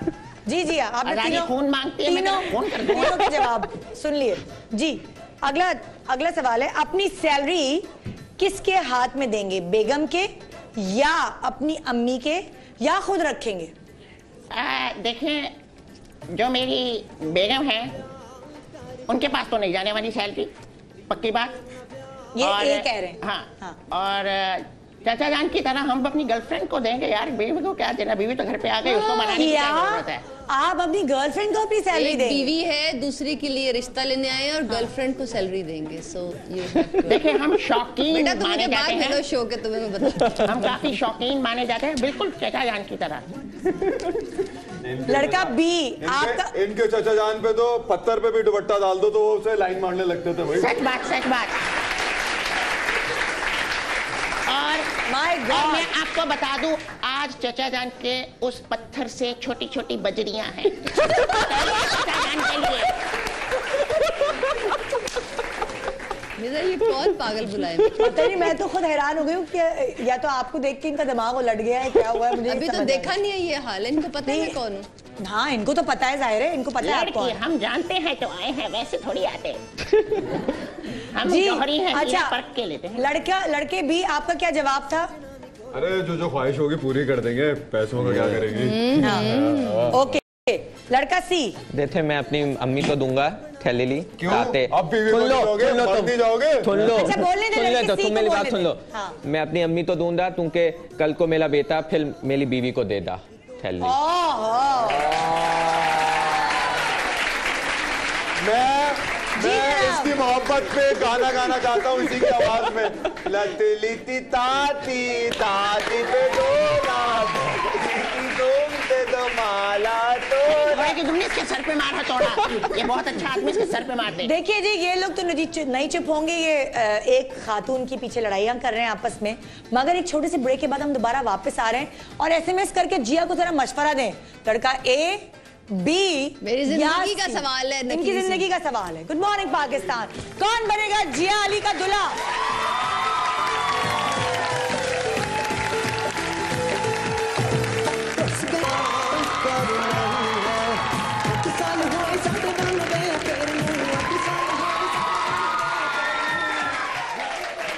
Speaker 2: जी आपने
Speaker 4: खून मांगती है,
Speaker 2: तीनों के जवाब सुन लिए जी। अगला सवाल है, अपनी सैलरी किसके हाथ में देंगे, बेगम के या अपनी अम्मी के, या खुद रखेंगे?
Speaker 4: देखें जो मेरी बेगम है उनके पास तो नहीं जाने वाली सैलरी, पक्की बात।
Speaker 2: ये कह रहे हैं।
Speaker 4: हाँ। और चाचा जान की तरह हम अपनी गर्लफ्रेंड को देंगे यार, बीवी को क्या देना, बीवी तो घर पे आ गई, उसको मनाने की क्या जरूरत है?
Speaker 2: आप अपनी गर्लफ्रेंड को अपनी सैलरी देंगे?
Speaker 3: बीवी है, दूसरी के लिए रिश्ता लेने आए और गर्लफ्रेंड को सैलरी देंगे। सो
Speaker 4: देखिए हम शौकीन माने जाते हैं,
Speaker 3: शो के तुम्हें मैं बताऊं,
Speaker 4: हम काफी शौकीन माने जाते हैं, बिल्कुल चाचा जान की तरह।
Speaker 2: लड़का बी,
Speaker 5: इनके चाचा जान पे तो पत्थर पे भी दुपट्टा डाल दो तो वो उसे लाइन मारने लगते थे भाई।
Speaker 4: सच बात। और
Speaker 2: माय
Speaker 8: और
Speaker 2: गॉड।
Speaker 8: मैं आपको बता दूं, आज चचा जान के उस पत्थर से छोटी छोटी बजरियां हैं चचा जान के लिए।
Speaker 3: ये कौन पागल बुलाए?
Speaker 2: पता नहीं, मैं तो खुद हैरान हो गई हूँ कि या तो आपको देख के इनका दिमाग उलट गया है, क्या हुआ है मुझे
Speaker 3: अभी तो देखा नहीं है ये हाल, इनको पता है मैं कौन हूँ।
Speaker 2: हाँ, इनको तो पता है, जाहिर है इनको पता है आप कौन।
Speaker 8: हम जानते हैं तो आए हैं, वैसे थोड़ी आते हम
Speaker 2: जी
Speaker 8: जौहरी हैं,
Speaker 2: अच्छा,
Speaker 8: परख के लेते हैं।
Speaker 2: लड़के भी, आपका क्या जवाब था?
Speaker 5: अरे जो ख्वाहिश होगी पूरी कर देंगे, पैसों का क्या करेंगे।
Speaker 2: ओके, लड़का सी।
Speaker 6: देखे मैं अपनी अम्मी को दूंगा थैली
Speaker 5: क्यों?
Speaker 6: ताते।
Speaker 5: अब बीवी को दोगे, मर नहीं जाओगे?
Speaker 6: सुन लो,
Speaker 2: अच्छा, बोलने दे,
Speaker 6: सुन ले
Speaker 2: लड़के
Speaker 6: तो
Speaker 2: सी
Speaker 6: तुम
Speaker 2: को
Speaker 6: मेरी
Speaker 2: बोलने
Speaker 6: बात सुन
Speaker 2: दे।
Speaker 6: लो।
Speaker 2: हाँ।
Speaker 6: मैं अपनी अम्मी को दूंगा, तुमके कल को मेरा बेटा फिर मेरी बीवी को दे दा थैली।
Speaker 5: मैं इसकी मोहब्बत पे गाना गाना चाहता हूँ इसी की आवाज में। लती ताती ताती पे डोला दो माला तो
Speaker 8: तुमने इसके सर पे मारा तोड़ा, ये बहुत अच्छा आदमी, इसके सर पे मार दे।
Speaker 2: देखिए जी, ये लोग तो नहीं चुप होंगे, ये एक खातून के पीछे लड़ाइयां कर रहे हैं आपस में। मगर एक छोटे से ब्रेक के बाद हम दोबारा वापस आ रहे हैं और एसएमएस करके जिया को जरा मशवरा दें, लड़का ए, बी,
Speaker 3: मेरी जिंदगी का सवाल है,
Speaker 2: इनकी जिंदगी का सवाल है। गुड मॉर्निंग पाकिस्तान, कौन बनेगा जिया अली का दूल्हा?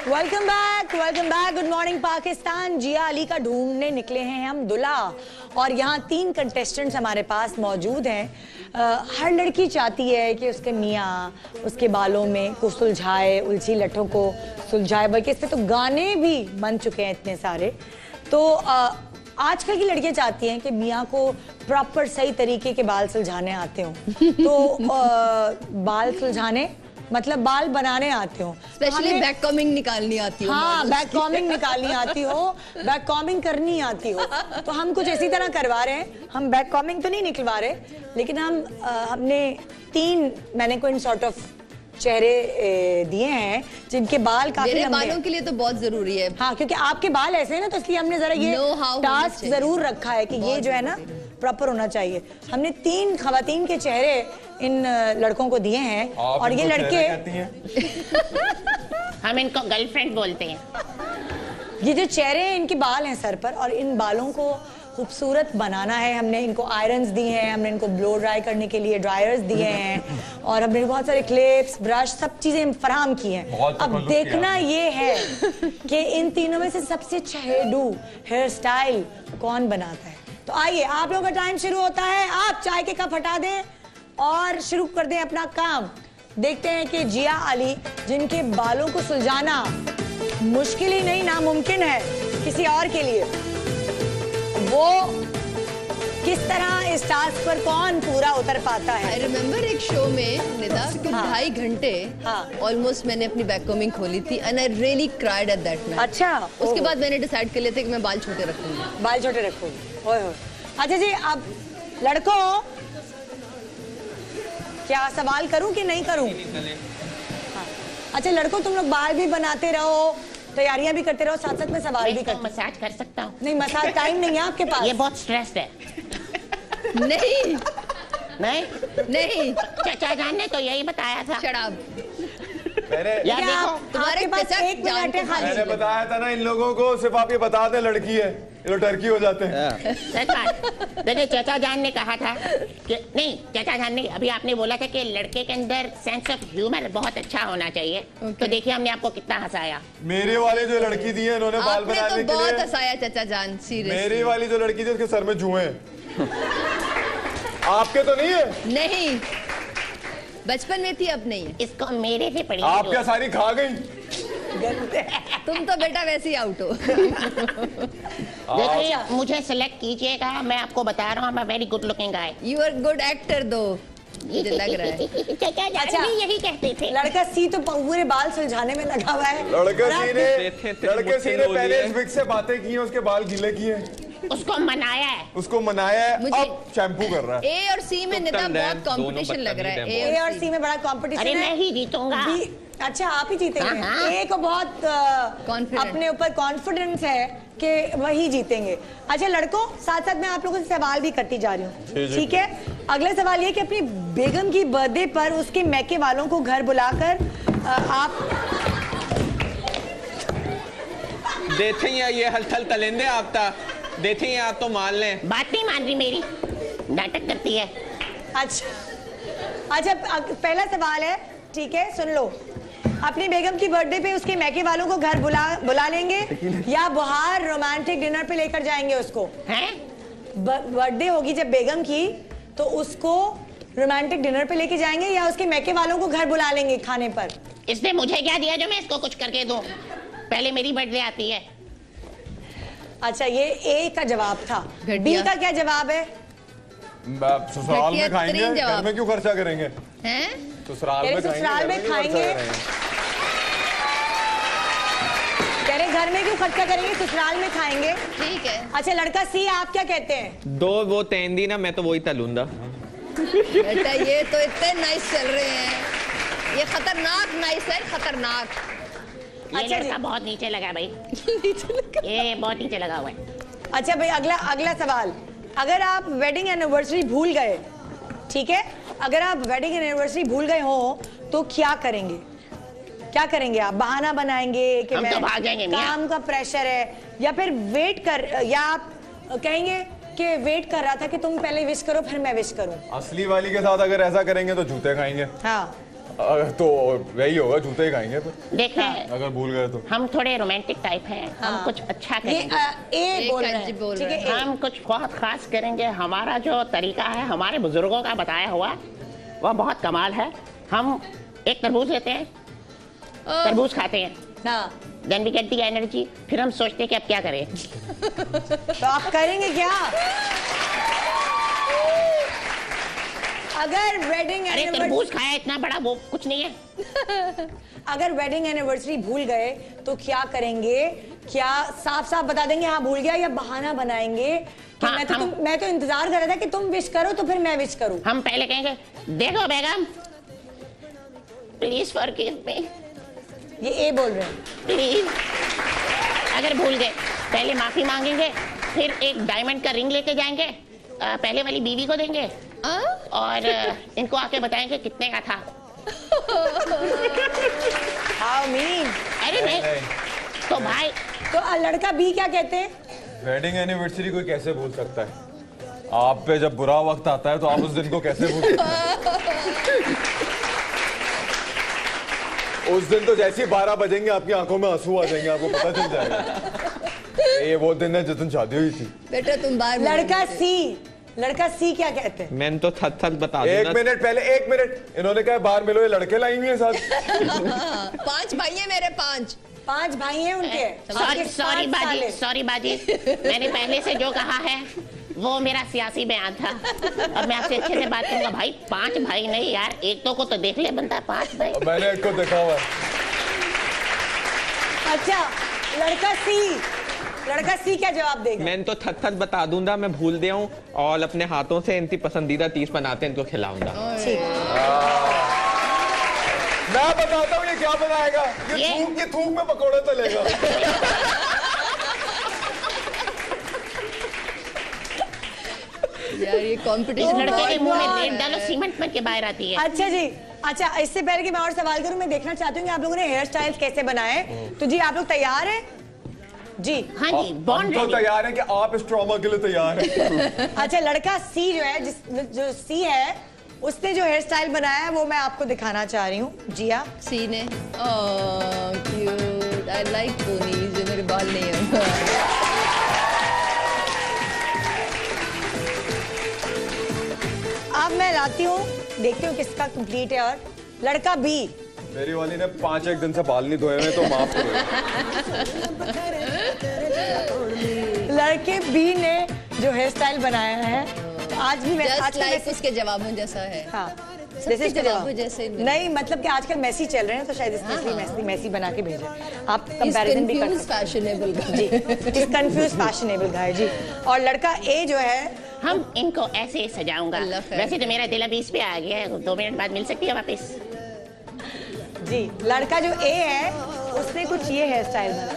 Speaker 2: Welcome back, good morning Pakistan. Zia Ali का ढूंढने निकले हैं हम दूल्हा और यहाँ 3 कंटेस्टेंट्स हमारे पास मौजूद हैं। हर लड़की चाहती है कि उसके मियाँ उसके बालों में को सुलझाए, उलझी लठों को सुलझाए, बल्कि इस पे तो गाने भी बन चुके हैं इतने सारे। तो आजकल की लड़कियां चाहती हैं कि मियाँ को प्रॉपर सही तरीके के बाल सुलझाने आते हों। तो बाल सुलझाने मतलब बाल बनाने आते हो,
Speaker 3: स्पेशली बैक कॉमिंग निकालनी आती हो।
Speaker 2: हाँ, बैक कॉमिंग निकालनी आती हो, बैक कॉमिंग करनी आती हो। तो हम कुछ इसी तरह करवा रहे हैं। हम बैक कॉमिंग तो नहीं निकलवा रहे, लेकिन हमने 3 मैंने कोई सॉर्ट ऑफ चेहरे दिए हैं जिनके बाल काफी
Speaker 3: मेरे
Speaker 2: लंबे
Speaker 3: बालों के लिए तो बहुत जरूरी है।
Speaker 2: हाँ, क्योंकि आपके बाल ऐसे हैं ना, तो इसलिए हमने जरा ये टास्क जरूर रखा है कि ये जो है ना प्रॉपर होना चाहिए। हमने 3 खवातीन के चेहरे इन लड़कों को दिए हैं और ये लड़के
Speaker 8: हम इनको गर्लफ्रेंड बोलते हैं।
Speaker 2: ये जो चेहरे हैं इनके बाल हैं सर पर, और इन बालों को खूबसूरत बनाना है। हमने इनको आयरन्स दिए हैं, हमने इनको ब्लो ड्राई करने के लिए ड्रायर्स दिए हैं और हमने बहुत सारे क्लिप्स, ब्रश, सब चीजें फराहम की हैं। अब देखना ये है कि इन तीनों में से सबसे अच्छा हेयर स्टाइल कौन बनाता है। तो आइए, आप लोगों का टाइम शुरू होता है। आप चाय के कप हटा दें और शुरू कर दें अपना काम। देखते हैं कि जिया अली, जिनके बालों को सुलझाना मुश्किल ही नहीं नामुमकिन है किसी और के लिए, वो किस तरह इस टास्क पर कौन पूरा उतर पाता है।
Speaker 3: I remember एक शो में निदा कि 2.5 घंटे ऑलमोस्ट मैंने अपनी बैक कॉमिंग खोली थी and I really cried at that night।
Speaker 2: अच्छा,
Speaker 3: उसके बाद मैंने डिसाइड कर लिया था कि मैं बाल छोटे रखूंगी।
Speaker 2: बाल छोटे रखूंगी। ओए होए। अच्छा जी, अब लड़कों, क्या सवाल करूं कि नहीं करूं? हाँ। अच्छा लड़कों, तुम लोग बाल भी बनाते रहो, तैयारियां भी करते रहो, साथ साथ में सवाल भी करते।
Speaker 8: मसाज कर सकता हूँ?
Speaker 2: नहीं, मसाज टाइम नहीं है आपके पास।
Speaker 8: ये बहुत स्ट्रेस्ड है।
Speaker 3: नहीं
Speaker 8: नहीं, चाचा जान ने तो यही बताया था।
Speaker 3: शराब
Speaker 8: यार देखो,
Speaker 2: तुम्हारे पास 1 मिनट है खाली।
Speaker 5: मैंने बताया था ना इन लोगों को, सिर्फ आप ये बता दें लड़की है, ये लोग टर्की हो जाते हैं।
Speaker 8: सच बात। देखिए, चाचा जान ने कहा था कि नहीं, चाचा जान ने अभी आपने बोला था कि लड़के के अंदर सेंस ऑफ ह्यूमर बहुत अच्छा होना चाहिए। तो देखिए हमने आपको कितना हंसाया।
Speaker 5: मेरे वाले जो लड़की दी है इन्होंने बाल बनाने
Speaker 3: तो
Speaker 5: के लिए
Speaker 3: बहुत हंसाया चाचा जान, सीरियसली।
Speaker 5: मेरी वाली जो लड़की थी उसके सर में जुए हैं। आपके तो नहीं है?
Speaker 3: नहीं, बचपन में थी, अब नहीं है।
Speaker 8: इसको मेरे से पड़ी।
Speaker 5: आप क्या सारी खा गई?
Speaker 3: तुम तो बेटा वैसे ही आउट हो।
Speaker 8: देखिए, मुझे सेलेक्ट कीजिएगा, मैं आपको बता रहा हूँ, मैं very good looking guy.
Speaker 3: You are good actor though, मुझे लग रहा है।
Speaker 8: चाचा जान भी यही कहते थे।
Speaker 2: लड़का सी तो पूरे बाल सुलझाने में लगा हुआ है।
Speaker 5: लड़के सी ने पहले इस विक से बातें की हैं, उसके बाल गीले किए,
Speaker 8: उसको मनाया है,
Speaker 5: अब शैम्पू कर रहा है।
Speaker 3: ए और सी में निदा बहुत कंपटीशन लग रहा है।
Speaker 2: ए और सी में बड़ा कंपटीशन है।
Speaker 8: अरे मैं ही जीतूंगा।
Speaker 2: अच्छा आप ही जीतेंगे।
Speaker 8: हाँ।
Speaker 2: एक बहुत
Speaker 3: Confident।
Speaker 2: अपने ऊपर कॉन्फिडेंस है कि वही जीतेंगे। अच्छा लड़कों, साथ साथ मैं आप लोगों से सवाल भी करती जा रही हूँ, ठीक है? अगला सवाल ये कि अपनी बेगम की बर्थडे पर उसके मैके वालों को घर बुलाकर आप
Speaker 6: देते हैं ये हलचल तलेंदे आपता देते हैं आप तो मान लें।
Speaker 8: बात नहीं मान रही मेरी, नाटक करती है।
Speaker 2: अच्छा पहला सवाल है, ठीक है सुन लो। अपनी बेगम की बर्थडे पे उसके मैके वालों को घर बुला लेंगे या बाहर रोमांटिक डिनर पे लेकर जाएंगे उसको?
Speaker 8: हैं?
Speaker 2: बर्थडे होगी जब बेगम की तो उसको रोमांटिक डिनर पे लेके जाएंगे या उसके मैके वालों को घर बुला लेंगे खाने पर?
Speaker 8: इसने मुझे क्या दिया जो मैं इसको कुछ करके दूं? पहले मेरी बर्थडे आती है।
Speaker 2: अच्छा ये ए का जवाब था। बी का क्या जवाब है?
Speaker 5: ससुराल में खाएंगे, घर में क्यों खर्चा करेंगे?
Speaker 3: हैं?
Speaker 5: ससुराल में
Speaker 2: खाएंगे, कह रहे घर में क्यों खर्चा करेंगे, ससुराल में खाएंगे।
Speaker 3: ठीक है।
Speaker 2: अच्छा लड़का सी, आप क्या कहते हैं?
Speaker 6: दो वो तेंदी ना, मैं तो वही तलूंगा।
Speaker 3: बेटा ये तो इतने नाइस चल रहे हैं, ये खतरनाक नाइस है, खतरनाक।
Speaker 8: ये लड़का बहुत नीचे लगा भाई। ये बहुत नीचे लगा हुआ है।
Speaker 2: अच्छा भाई अगला सवाल, अगर आप वेडिंग एनिवर्सरी भूल गए, ठीक है, अगर आप वेडिंग एनिवर्सरी भूल गए हो तो क्या करेंगे? क्या करेंगे आप? बहाना बनाएंगे कि
Speaker 8: हम तो भाग जाएंगे,
Speaker 2: काम का प्रेशर है, या फिर वेट कर, या आप कहेंगे कि वेट कर रहा था कि तुम पहले विश करो फिर मैं विश करूं?
Speaker 5: असली वाली के साथ अगर ऐसा करेंगे तो जूते खाएंगे।
Speaker 2: हाँ
Speaker 5: तो वही होगा, जूते ही खाएंगे फिर।
Speaker 8: देखा
Speaker 5: अगर भूल गए तो
Speaker 8: हम थोड़े रोमांटिक टाइप हैं। हम कुछ अच्छा करेंगे।
Speaker 2: ये बोल रहे हैं, ठीक है?
Speaker 8: हम कुछ बहुत खास करेंगे। हमारा जो तरीका है हमारे बुजुर्गों का बताया हुआ वह बहुत कमाल है। हम एक तरबूज लेते हैं, तरबूज खाते हैं, then we get the energy, फिर हम सोचते हैं कि अब क्या करें।
Speaker 2: तो आप करेंगे क्या? अगर वेडिंग
Speaker 8: अरे तरबूज खाया इतना बड़ा, वो कुछ नहीं है।
Speaker 2: अगर वेडिंग एनिवर्सरी भूल गए तो क्या करेंगे? क्या साफ साफ बता देंगे हाँ भूल गया, या बहाना बनाएंगे कि
Speaker 8: हाँ,
Speaker 2: मैं तो इंतजार कर रहा था कि तुम विश करो तो फिर मैं विश करूं?
Speaker 8: हम पहले कहेंगे देखो बेगम प्लीज फॉरगिव मी।
Speaker 2: ये ए बोल रहे हैं।
Speaker 8: प्लीज। अगर भूल गए पहले माफी मांगेंगे, फिर एक डायमंड का रिंग लेके जाएंगे, पहले वाली बीवी को देंगे और इनको आके बताएंगे कितने का था।
Speaker 2: How mean?
Speaker 8: अरे नहीं तो भाई।
Speaker 2: तो लड़का बी क्या कहते हैं?
Speaker 5: वेडिंग एनिवर्सरी कोई कैसे भूल सकता है? आप पे जब बुरा वक्त आता है तो आप उस दिन को कैसे भूल? उस दिन तो जैसे ही 12 बजेंगे आपकी आंखों में आंसू आ जाएंगे, आपको पता चल जाएगा ये वो दिन है जिस दिन शादी हुई थी।
Speaker 3: बेटा तुम बाहर।
Speaker 2: लड़का सी क्या कहते हैं?
Speaker 6: मैंने तो थत बता दूं।
Speaker 5: एक मिनट पहले, एक मिनट, इन्होंने कहा बाहर मिलो, ये लड़के लाई हुई है साथ।
Speaker 3: 5 भाई हैं मेरे,
Speaker 2: 5 भाई हैं उनके।
Speaker 8: सॉरी बाजी, मैंने पहले से जो कहा है वो मेरा सियासी बयान था। अब मैं आपसे अच्छे से बात करूंगा। भाई 5 भाई नहीं यार, एक तो को तो देख ले बनता है 5 भाई।
Speaker 5: मैंने एक को देखा हुआ है।
Speaker 2: अच्छा लड़का सी क्या जवाब देगा?
Speaker 6: मैं तो थत बता दूंगा, मैं भूल दिया हूँ और अपने हाथों से इनकी पसंदीदा 30 बनाते हैं, इनको खिलाऊंगा।
Speaker 5: मैं बताता हूँ ये क्या बनाएगा। ये थूक में पकौड़े तलेगा।
Speaker 3: यार ये कंपटीशन।
Speaker 8: लड़के के मुंह में रेत डालो, सीमेंट बन के बाहर आती है।
Speaker 2: अच्छा जी, अच्छा इससे पहले कि मैं और सवाल करूं, मैं देखना चाहती हूँ कि आप लोगों ने हेयर स्टाइल्स कैसे बनाए। तो जी आप लोग तैयार हैं? जी
Speaker 8: हाँ जी,
Speaker 5: हम तो तैयार हैं कि आप इस ट्रॉमा के लिए तैयार हैं।
Speaker 2: अच्छा लड़का सी जो है, जो सी है, उसने जो हेयर स्टाइल बनाया है वो मैं आपको दिखाना चाह रही हूँ। जिया
Speaker 3: सी ने क्यूट, आई लाइक पोनीज, जो मेरे बाल नहीं है।
Speaker 2: अब मैं लाती हूँ, देखती हूँ किसका कंप्लीट है। और लड़का बी,
Speaker 5: मेरी वाली ने 5-1 दिन से बाल नहीं धोए हुए, तो माफ करो।
Speaker 2: लड़के बी ने जो हेयर स्टाइल बनाया है, तो आज भी मैं
Speaker 3: Just like उसके जवाबों जैसा है।
Speaker 2: हाँ
Speaker 3: सबके जवाबों जैसे
Speaker 2: नहीं, मतलब कि आजकल मैसी चल रहे हैं तो शायद इसलिए मैसी बना के भेजे। आप कंपैरिजन भी कर सकते हैं।
Speaker 3: फैशनेबल
Speaker 2: जी, इस कंफ्यूज फैशनेबल गाय जी। और लड़का ए जो है,
Speaker 8: हम इनको ऐसे सजाऊंगा। वैसे तो मेरा दिल अभी इस पे आ गया है, 2 मिनट बाद मिल सकती है वापस।
Speaker 2: जी लड़का जो ए है उसने कुछ ये हेयर स्टाइल बनाया,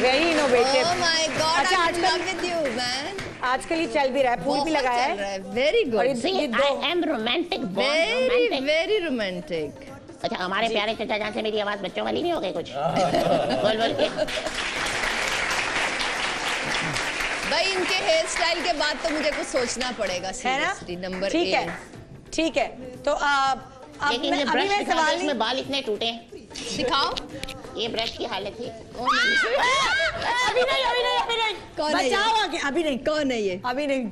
Speaker 2: very innovative.
Speaker 3: Oh my God,
Speaker 2: अच्छा
Speaker 3: I'm in love with you, man.
Speaker 2: आजकल ये चल भी रहा है, फूल भी लगाया है।
Speaker 3: Very good,
Speaker 8: I am romantic,
Speaker 3: very very romantic.
Speaker 8: अच्छा हमारे प्यारे चचा जान से मेरी आवाज बच्चों वाली नहीं हो गई कुछ? बोल बोल के
Speaker 3: भाई इनके हेयर स्टाइल के बाद तो मुझे कुछ सोचना पड़ेगा,
Speaker 2: है ना?
Speaker 3: नंबर
Speaker 2: ठीक है, ठीक है। तो
Speaker 8: लेकिन ये ब्रश दिखा, इसमें बाल इतने टूटे हैं।
Speaker 3: दिखाओ,
Speaker 8: ये ब्रश की हालत है।
Speaker 2: अभी नहीं
Speaker 3: कौन है ये?
Speaker 2: बचाओ आगे, अभी नहीं।
Speaker 3: कौन है ये?
Speaker 2: अभी नहीं।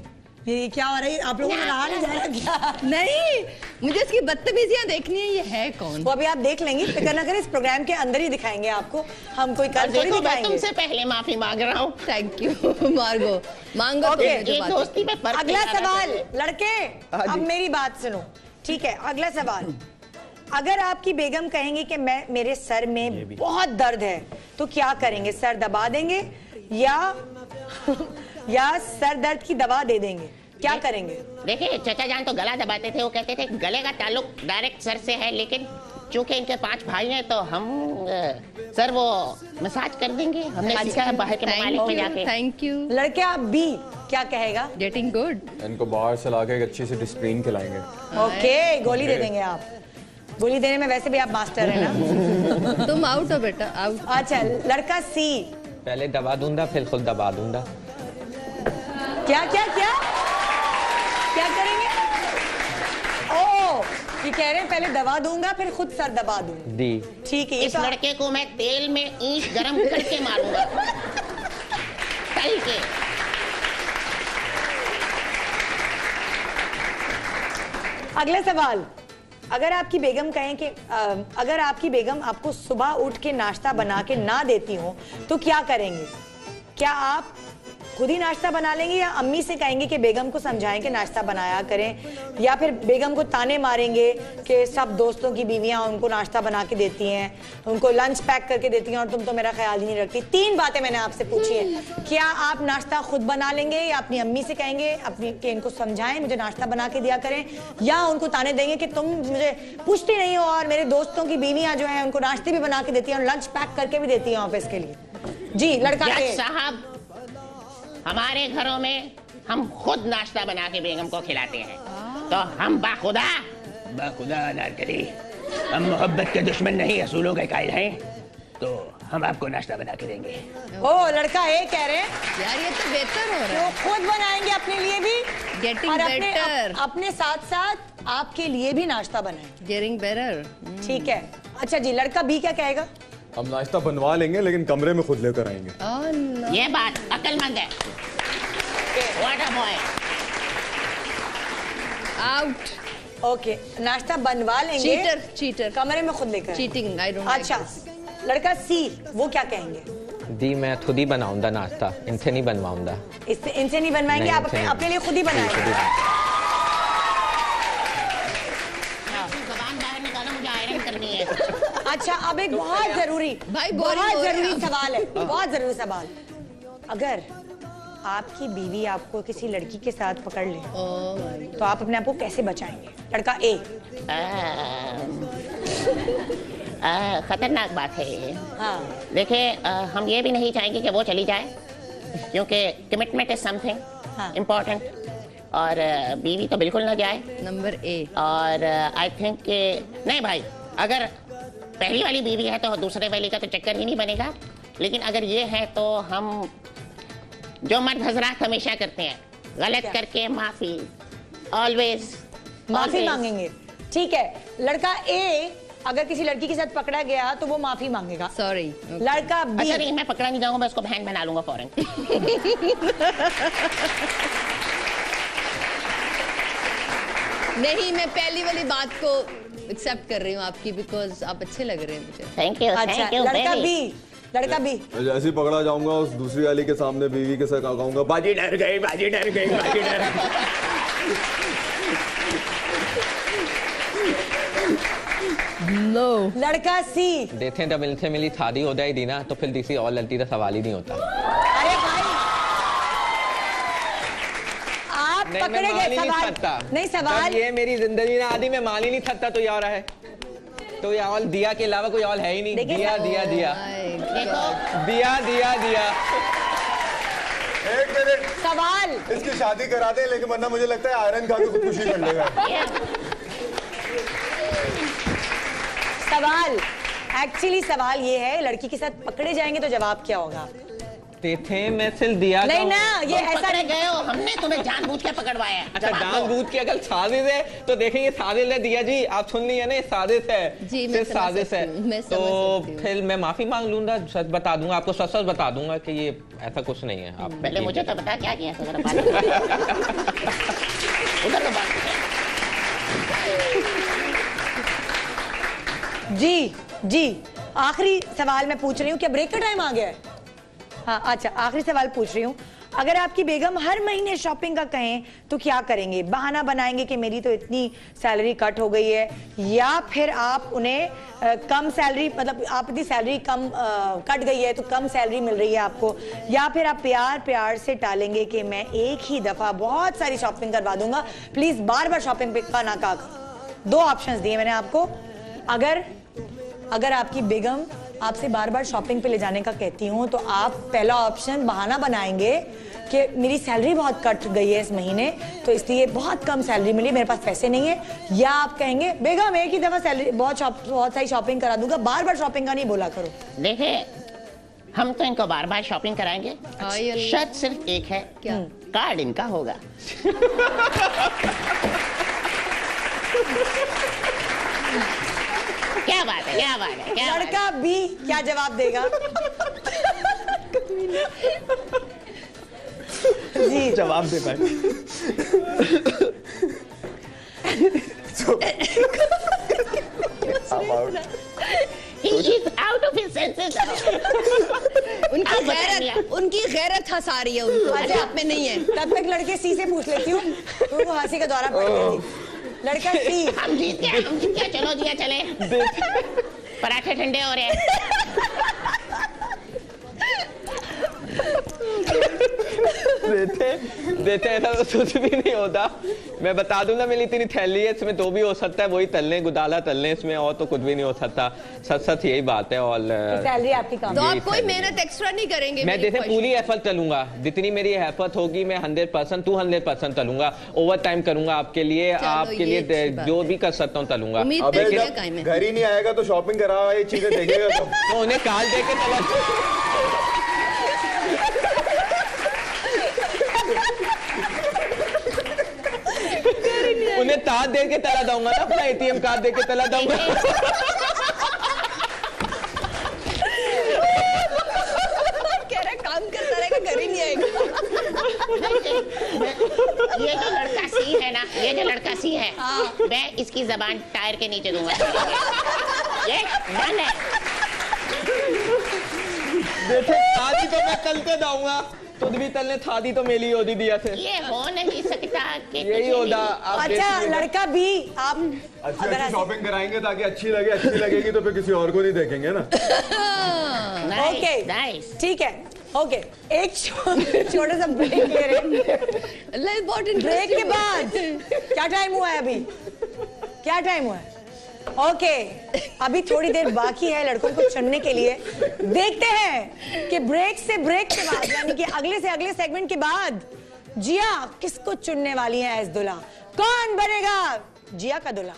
Speaker 2: ये क्या हो रहा है? आप लोगों को रहा नहीं जा रहा क्या?
Speaker 3: नहीं, मुझे इसकी बदतमीजियां देखनी है। ये है कौन?
Speaker 2: वो अभी आप देख लेंगे, फिक्र ना करें, इस प्रोग्राम के अंदर ही दिखाएंगे आपको। हम कोई कल थोड़ी दिखाएंगे।
Speaker 8: तुमसे पहले माफी मांग रहा हूँ।
Speaker 3: थैंक यू मार्गो, मांगो।
Speaker 8: एक दोस्ती पे फर्क।
Speaker 2: अगला सवाल लड़के, अब मेरी बात सुनो, ठीक है? अगला सवाल, अगर आपकी बेगम कहेंगे कि मेरे सर में बहुत दर्द है तो क्या करेंगे? सर दबा देंगे या सर दर्द की दवा दे देंगे? क्या करेंगे?
Speaker 8: देखिए चचा जान तो गला दबाते थे, वो कहते थे गले का ताल्लुक डायरेक्ट सर से है, लेकिन चूंकि इनके 5 भाई हैं तो हम सर वो मसाज कर देंगे। हमने सीखा है बाहर के ममालिक में जाके।
Speaker 3: Thank you.
Speaker 2: लड़के, आप बी क्या कहेगा?
Speaker 3: Getting good.
Speaker 5: इनको बाहर से लाके एक अच्छी सी डिस्प्लिन खिलाएंगे।
Speaker 2: ओके, गोली दे देंगे आप। गोली देने में वैसे भी आप मास्टर है ना।
Speaker 3: तुम आउट हो बेटा, आउट।
Speaker 2: अच्छा लड़का सी,
Speaker 6: पहले दबा दूंगा फिर खुद दबा दूंगा।
Speaker 2: क्या क्या क्या क्या करेंगे? ओ, ये कह रहे हैं पहले दवा दूंगा फिर खुद सर दबा दूंगा।
Speaker 6: दी
Speaker 2: ठीक है।
Speaker 8: इस लड़के को मैं तेल में ईंट गरम करके मारूंगा, तल के।
Speaker 2: अगला सवाल, अगर आपकी बेगम कहें कि अगर आपकी बेगम आपको सुबह उठ के नाश्ता बना के ना देती हो तो क्या करेंगे? क्या आप खुद ही नाश्ता बना लेंगे या अम्मी से कहेंगे कि बेगम को समझाएं कि नाश्ता बनाया करें, या फिर बेगम को ताने मारेंगे कि सब दोस्तों की बीवियां उनको नाश्ता बना के देती हैं, उनको लंच पैक करके देती हैं और तुम तो मेरा ख्याल ही नहीं रखती? 3 बातें मैंने आपसे पूछी है। क्या आप नाश्ता खुद बना लेंगे या अपनी अम्मी से कहेंगे कि इनको समझाएं मुझे नाश्ता बना के दिया करें, या उनको ताने देंगे कि तुम मुझे पूछती नहीं हो और मेरे दोस्तों की बीवियां जो हैं उनको नाश्ते भी बना के देती हैं और लंच पैक करके भी देती हैं ऑफिस के लिए? जी लड़का
Speaker 8: साहब, हमारे घरों में हम खुद नाश्ता बना के बेगम को खिलाते हैं, तो हम बाखुदा नारकरी, हम मोहब्बत के दुश्मन नहीं, असूलों के कायल हैं, तो हम आपको नाश्ता बना के देंगे।
Speaker 2: ओ लड़का ए कह रहे हैं
Speaker 3: यार ये तो बेहतर हो रहा है।
Speaker 2: तो खुद बनाएंगे अपने लिए भी,
Speaker 3: गेटिंग
Speaker 2: और
Speaker 3: बेटर,
Speaker 2: अपने साथ साथ आपके लिए भी नाश्ता बनाएंगे।
Speaker 3: Getting better.
Speaker 2: ठीक है। अच्छा जी लड़का बी क्या कहेगा?
Speaker 5: हम नाश्ता बनवा लेंगे लेकिन कमरे में खुद लेकर आएंगे।
Speaker 8: ये बात अक्लमंद है। What a boy.
Speaker 3: Out.
Speaker 2: Okay, नाश्ता बनवा लेंगे,
Speaker 3: चीटर
Speaker 2: कमरे में खुद लेकर।
Speaker 3: Cheating, I don't.
Speaker 2: अच्छा लड़का सी, वो क्या कहेंगे?
Speaker 6: दी मैं खुद ही बनाऊंगा नाश्ता, इनसे नहीं बनवाऊंगा।
Speaker 2: इनसे नहीं बनवाएंगे, आप अपने लिए खुद ही बनाएंगे।
Speaker 8: जबान बाहर निकालो, मुझे आयरन करनी है।
Speaker 2: अच्छा अब एक बहुत जरूरी सवाल है, बहुत जरूरी सवाल। अगर आपकी बीवी आपको किसी लड़की के साथ पकड़ ले तो आप अपने आप को कैसे बचाएंगे? लड़का ए।
Speaker 8: खतरनाक बात है ये।
Speaker 2: हाँ।
Speaker 8: देखिए हम ये भी नहीं चाहेंगे कि वो चली जाए, क्योंकि कमिटमेंट इज समथिंग इम्पोर्टेंट, और बीवी तो बिल्कुल ना जाए।
Speaker 3: Number A.
Speaker 8: और आई थिंक कि नहीं भाई, अगर पहली वाली बीवी है तो दूसरे वाली का तो चक्कर ही नहीं बनेगा, लेकिन अगर ये है तो हम जो मर्द हजरात हमेशा करते हैं, गलत करके माफी, ऑलवेज
Speaker 2: माफी मांगेंगे। ठीक है। लड़का ए अगर किसी लड़की के साथ पकड़ा गया तो वो माफी मांगेगा।
Speaker 3: सॉरी।
Speaker 2: लड़का बी।
Speaker 8: अच्छा नहीं, मैं पकड़ा नहीं जाऊंगा, मैं उसको बहन बना लूंगा फौरन।
Speaker 3: नहीं, मैं पहली वाली बात को एक्सेप्ट कर रही हूँ आपकी, बिकॉज आप अच्छे लग रहे हैं मुझे।
Speaker 8: Thank you.
Speaker 2: अच्छा लड़का बी, लड़का बी।
Speaker 5: जैसे ही पकड़ा जाऊंगा उस दूसरी वाली के सामने बीवी के साथ कहूंगा बाजी डर गई, बाजी डर गई, बाजी डर
Speaker 3: नो।
Speaker 2: लड़का सी।
Speaker 6: देखें जब इनसे मिली शादी हो जाएगी ना तो फिर किसी और लड़की का सवाल ही नहीं होता।
Speaker 2: अरे भाई आप पकड़े गए सवाल नहीं सवाल
Speaker 6: ये मेरी जिंदगी ना आदि में मान ही नहीं सकता तो यार है तो ये और दिया के अलावा कोई और है ही नहीं। दिया दिया दिया दिया दिया दिया।
Speaker 5: एक मिनट
Speaker 2: सवाल
Speaker 5: इसकी शादी करा दे लेकिन वरना मुझे लगता है आयरन खा के खुदकुशी कर लेगा।
Speaker 2: सवाल एक्चुअली सवाल ये है लड़की के साथ पकड़े जाएंगे तो जवाब क्या होगा?
Speaker 6: थे मैं सिर्फ दिया
Speaker 2: नहीं ना ये ऐसा
Speaker 8: नहीं गए हो हमने तुम्हें जानबूझ के पकड़वाया।
Speaker 6: अच्छा जानबूझ के अगर साजिश है तो देखेंगे साजिश है दिया जी आप सुन ली है ना साजिश है सिर्फ साजिश है तो फिर मैं माफी मांग लूंगा सच बता दूंगा आपको सच सच बता दूंगा कि ये ऐसा कुछ नहीं है। आप
Speaker 8: पहले मुझे तो बता क्या किया उधर
Speaker 2: जी जी आखिरी सवाल मैं पूछ रही हूँ क्या ब्रेक का टाइम आ गया है? हाँ अच्छा आखिरी सवाल पूछ रही हूँ अगर आपकी बेगम हर महीने शॉपिंग का कहें तो क्या करेंगे? बहाना बनाएंगे कि मेरी तो इतनी सैलरी कट हो गई है या फिर आप उन्हें कम सैलरी मतलब आपकी सैलरी कम कट गई है तो कम सैलरी मिल रही है आपको या फिर आप प्यार प्यार से टालेंगे कि मैं एक ही दफा बहुत सारी शॉपिंग करवा दूंगा प्लीज बार बार शॉपिंग पे का ना करो। 2 ऑप्शंस दिए मैंने आपको। अगर आपकी बेगम आपसे बार बार शॉपिंग पे ले जाने का कहती हूँ तो आप पहला ऑप्शन बहाना बनाएंगे कि मेरी सैलरी बहुत कट गई है इस महीने तो इसलिए बहुत कम सैलरी मिली मेरे पास पैसे नहीं है या आप कहेंगे बेगम एक ही दफा सैलरी बहुत सारी शॉपिंग करा दूंगा बार बार शॉपिंग का नहीं बोला करो।
Speaker 8: देखिए हम तो इनको बार बार शॉपिंग कराएंगे शर्त सिर्फ एक है क्या कार्ड इनका होगा। क्या बात है क्या बात है क्या
Speaker 2: लड़का बी क्या जवाब देगा? जी
Speaker 7: जवाब दे पाए
Speaker 3: उनकी गैरत हंसा रही है उनको
Speaker 2: अच्छा
Speaker 3: आप में नहीं है।
Speaker 2: तब तक लड़के सी से पूछ लेती हूँ तो वो हंसी का दौरा पड़ गया। लड़का सी
Speaker 8: हम जीत गया चलो दिया चले पराठे ठंडे हो रहे हैं।
Speaker 6: देते ऐसा तो कुछ भी नहीं होता। मैं बता दूं ना मेरी इतनी थैली है इसमें 2 भी हो सकता है वही तलने गुदाला तलने इसमें और तो कुछ भी नहीं हो सकता। सच सच यही बात है। और
Speaker 2: सैलरी आपकी कम
Speaker 3: तो आप कोई मेहनत एक्स्ट्रा नहीं करेंगे?
Speaker 6: मैं जैसे पूरी एफर्ट तलूंगा जितनी मेरी एफर्ट होगी मैं 100% 200% तलूंगा ओवर टाइम करूंगा आपके लिए जो भी कर सकता हूँ तलूंगा।
Speaker 5: अबे जब घर ही नहीं आएगा तो शॉपिंग करा ये चीजें देखेगा
Speaker 6: तो उन्हें काल दे के तला उन्हें तार दे के तला दूंगा ना अपना एटीएम कार्ड दे के तला दूंगा।
Speaker 3: कह रहा काम करता रहेगा घर ही नहीं आएगा।
Speaker 8: ये जो लड़का सी है ना ये जो लड़का सी है मैं इसकी जबान टायर के नीचे दूंगा। ये डन है।
Speaker 6: देखे थादी तो मैं तलते जाऊंगा खुद भी तलने थादी तो मेरी होदी दिया थे
Speaker 8: ये हो नहीं सकता कि
Speaker 6: यही होता।
Speaker 2: अच्छा लड़का भी आप
Speaker 5: अच्छी शॉपिंग कराएंगे ताकि अच्छी लगेगी तो फिर किसी और को नहीं देखेंगे ना।
Speaker 2: ओके ठीक है ओके एक छोटा सा ब्रेक ले रहे हैं। ब्रेक के बाद क्या टाइम हुआ है अभी क्या टाइम हुआ है? ओके अभी थोड़ी देर बाकी है लड़कों को चुनने के लिए। देखते हैं कि ब्रेक के बाद यानी कि अगले से अगले सेगमेंट के बाद जिया किसको चुनने वाली है एज दुल्हा। कौन बनेगा जिया का दुल्हा?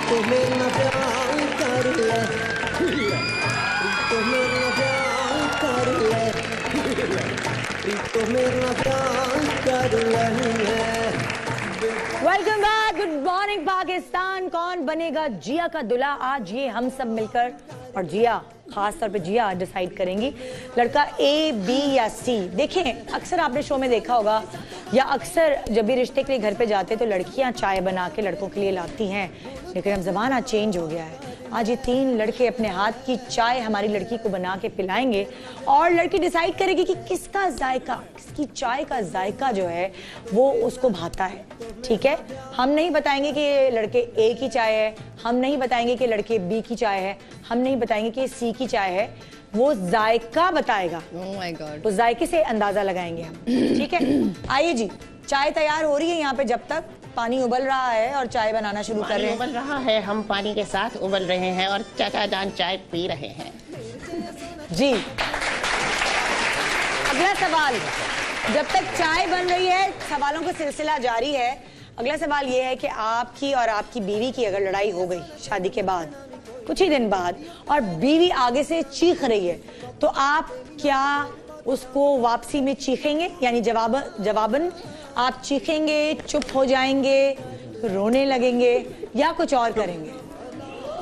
Speaker 1: तुम्हें न प्यार कर ले तुम्हें न प्यार कर तो मेरा प्यार कर लेंगे।
Speaker 2: Welcome back, good morning Pakistan. कौन बनेगा जिया का दूल्हा? आज ये हम सब मिलकर और जिया, खास तौर पे जिया डिसाइड करेंगी लड़का ए, बी या सी। देखें, अक्सर आपने शो में देखा होगा या अक्सर जब भी रिश्ते के लिए घर पे जाते हैं तो लड़कियां चाय बना के लड़कों के लिए लाती हैं, लेकिन अब जमाना चेंज हो गया है। आज ये 3 लड़के अपने हाथ की चाय हमारी लड़की को बना के पिलाएंगे और लड़की डिसाइड करेगी कि किसका जायका, किसकी चाय का जायका जो है वो उसको भाता है। ठीक है, हम नहीं बताएंगे कि ये लड़के ए की चाय है, हम नहीं बताएंगे कि लड़के बी की चाय है, हम नहीं बताएंगे कि सी की चाय है, वो जायका बताएगा।
Speaker 3: Oh my God.
Speaker 2: वो जायके से अंदाजा लगाएंगे हम। ठीक है, आइए जी, चाय तैयार हो रही है यहाँ पे। जब तक पानी उबल रहा है और चाय बनाना शुरू कर रहे हैं।
Speaker 8: उबल रहा है, हम पानी के साथ उबल रहे हैं और चाचा जान चाय पी रहे हैं
Speaker 2: जी। अगला सवाल, जब तक चाय बन रही है सवालों का सिलसिला जारी है। अगला सवाल ये है कि आपकी और आपकी बीवी की अगर लड़ाई हो गई शादी के बाद कुछ ही दिन बाद और बीवी आगे से चीख रही है, तो आप क्या उसको वापसी में चीखेंगे? यानी जवाबन आप चीखेंगे, चुप हो जाएंगे, रोने लगेंगे या कुछ और करेंगे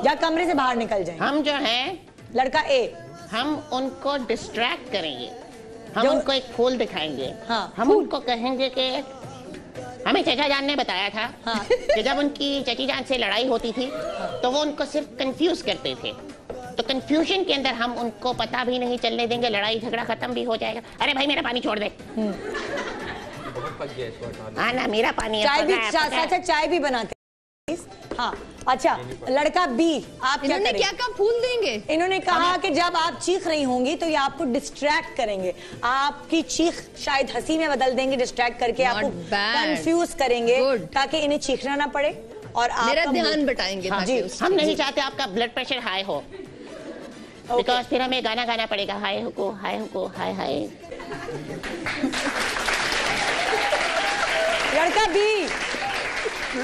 Speaker 2: या कमरे से बाहर निकल जाएंगे?
Speaker 8: हम जो हैं
Speaker 2: लड़का ए,
Speaker 8: हम उनको डिस्ट्रैक्ट करेंगे। हम उनको एक फूल दिखाएंगे।
Speaker 2: हाँ,
Speaker 8: हम उनको कहेंगे कि हमें चचा जान ने बताया था
Speaker 2: हाँ,
Speaker 8: कि जब उनकी चची जान से लड़ाई होती थी तो वो उनको सिर्फ कंफ्यूज करते थे। तो कंफ्यूजन के अंदर हम उनको पता भी नहीं चलने देंगे, लड़ाई झगड़ा खत्म भी हो जाएगा। अरे भाई मेरा पानी छोड़ दे। हाँ ना, मेरा पानी
Speaker 2: चाय भी चाय भी बनाते हैं। हाँ, अच्छा, लड़का बी, आप क्या
Speaker 3: इन्होंने क्या कहा? फूल देंगे?
Speaker 2: इन्होंने कहा कि जब आप चीख रही होंगी तो ये आपको डिस्ट्रैक्ट करेंगे। आपकी चीख शायद हंसी में बदल देंगे, डिस्ट्रैक्ट करके आपको कंफ्यूज करेंगे ताकि इन्हें चीखना ना पड़े और आप
Speaker 3: मेरा ध्यान बटाएंगे।
Speaker 2: हाँ, जी,
Speaker 8: हम नहीं चाहते आपका ब्लड प्रेशर हाई हो, बिकॉज फिर हमें गाना गाना पड़ेगा, हाय हुको हाय हुको हाय हाय।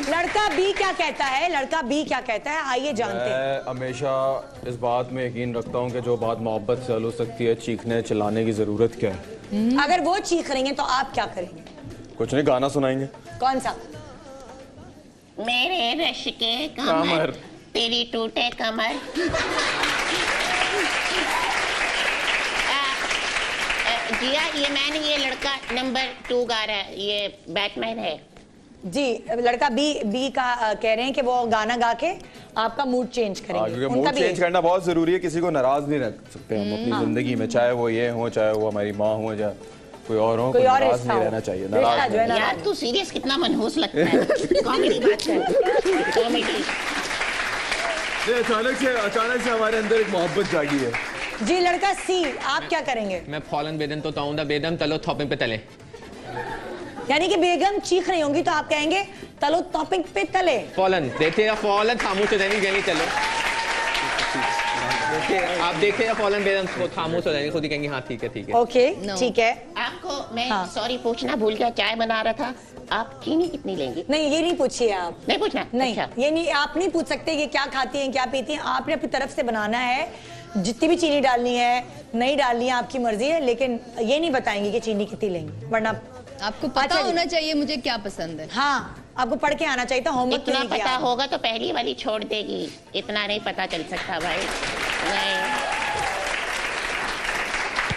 Speaker 2: लड़का बी क्या कहता है? लड़का बी क्या कहता है? आइए जानते हैं।
Speaker 9: मैं हमेशा इस बात में यकीन रखता हूँ कि जो बात मोहब्बत से हल हो सकती है, चीखने चिल्लाने की जरूरत क्या है।
Speaker 2: अगर वो चीख रही हैं तो आप क्या करेंगे?
Speaker 9: कुछ नहीं, गाना सुनाएंगे।
Speaker 2: कौन सा?
Speaker 8: मेरे रश के कमर तेरी टूटे कमर। जिया, ये लड़का नंबर 2 गा रहा है, ये बैटमैन है
Speaker 2: जी। लड़का बी का कह रहे हैं कि वो गाना गा के आपका मूड चेंज करेंगे।
Speaker 9: मूड चेंज करना बहुत जरूरी है, किसी को नाराज नहीं रख सकते हम अपनी जिंदगी में, चाहे वो ये हो, चाहे वो हमारी माँ हो, चाहे कोई और हो, कोई नाराज नहीं रहना चाहिए। नाराज
Speaker 8: यार तू सीरियस कितना मनहूस लगता है। कॉमेडी बात कर, कॉमेडी।
Speaker 9: अचानक से हमारे अंदर एक मोहब्बत जागी है
Speaker 2: जी। लड़का सी, आप क्या करेंगे?
Speaker 6: मैं फौलन बेदम तो ताऊंदा बेदम तलो थोपिंग पे तले।
Speaker 2: यानी कि बेगम चीख रही होंगी तो आप कहेंगे तलो टॉपिंग पे तले।
Speaker 6: फौलन देखिएगा, फौलन खामोश हो जाएगी, जल्दी चलो। आप देखिएगा फौलन बेदम को खामोश हो जाएगी, खुद ही कहेंगे हाँ ठीक है ठीक है।
Speaker 2: ओके, ठीक है।
Speaker 8: आपको मैं सॉरी पूछना भूल गया, चाय बना रहा था, आप चीनी कितनी लेंगी?
Speaker 2: नहीं, ये नहीं पूछिए आप।
Speaker 8: नहीं पूछना?
Speaker 2: नहीं,
Speaker 8: अच्छा।
Speaker 2: ये नहीं, आप नहीं पूछ सकते कि क्या खाती हैं क्या पीती हैं। आपने अपनी तरफ से बनाना है, जितनी भी चीनी डालनी है नहीं डालनी है आपकी मर्जी है, लेकिन ये नहीं बताएंगे कि चीनी कितनी लेंगी, वरना
Speaker 3: आपको पता होना चाहिए मुझे क्या पसंद है।
Speaker 2: हाँ, आपको पढ़ के आना चाहिए था। होमवर्क
Speaker 8: इतना पता होगा तो पहली वाली छोड़ देगी, इतना नहीं पता चल सकता भाई। नहीं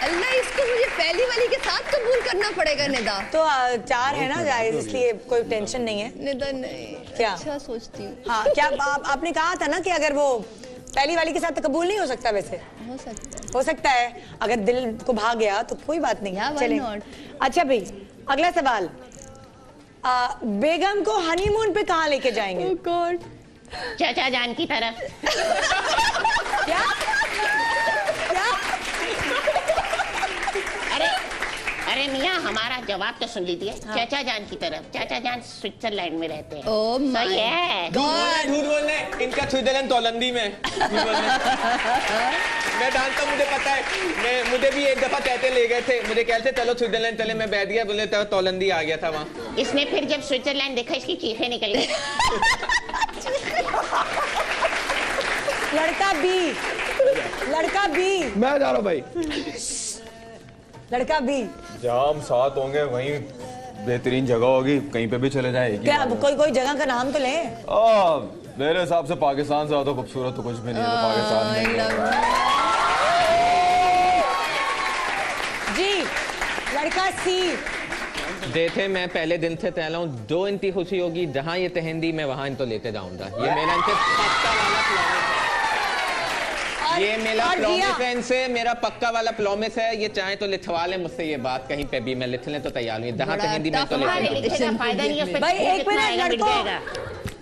Speaker 3: अल्लाह, इसको मुझे पहली वाली के साथ कबूल करना पड़ेगा। निदा
Speaker 2: तो 4 है ना जायज, इसलिए कोई टेंशन नहीं है।
Speaker 3: निदा नहीं,
Speaker 2: क्या
Speaker 3: अच्छा सोचती हूँ।
Speaker 2: हाँ, क्या आपने कहा था ना कि अगर वो पहली वाली के साथ तो कबूल नहीं हो सकता? वैसे हो सकता है अगर दिल को भाग गया तो कोई बात नहीं। चलें। अच्छा भाई, अगला सवाल, बेगम को हनीमून पे कहाँ लेके जाएंगे?
Speaker 3: Oh God.
Speaker 8: चाचा जान की तरफ।
Speaker 2: क्या?
Speaker 8: अरे मियाँ, हमारा जवाब तो सुन लीजिए। हाँ। चाचा जान की तरफ। चाचा जान स्विट्जरलैंड में रहते हैं।
Speaker 3: ओह माय
Speaker 6: गॉड, झूठ बोलने, इनका स्विट्जरलैंड तोलंदी में। मैं जानता, मुझे पता है, मुझे भी एक दफा कहते ले गए थे, मुझे कहते चलो स्विट्जरलैंड चले, मैं बैठ गया, बोले तो तोलंदी आ गया था वहाँ।
Speaker 8: इसने फिर जब स्विट्जरलैंड देखा, इसकी चीखें निकल गई।
Speaker 2: लड़का बी,
Speaker 7: मैं जा रहा हूँ भाई।
Speaker 2: लड़का बी,
Speaker 9: जहाँ हम साथ होंगे वहीं बेहतरीन जगह होगी, कहीं पे भी चले जाए।
Speaker 2: क्या कोई जगह का नाम तो ले।
Speaker 9: मेरे हिसाब से पाकिस्तान से ज्यादा खूबसूरत तो कुछ भी नहीं है, तो पाकिस्तान में
Speaker 2: जी। लड़का सी।
Speaker 6: देखे मैं पहले दिन से तैयार हूँ, जो इनकी खुशी होगी जहाँ ये तहंदी मैं वहाँ इनको लेते जाऊंगा। ये मेरा इनसे पक्का वाला प्रॉमिस है। ये मेरा प्रॉमिस है इनसे, मेरा पक्का वाला प्रॉमिस है। ये चाहे तो लिखवा ले मुझसे ये बात, कहीं पे भी मैं लिखने तो तैयार हूँ। जहाँ तहंदी मैं तो लेते जाऊंगा।
Speaker 2: भाई एक मिनट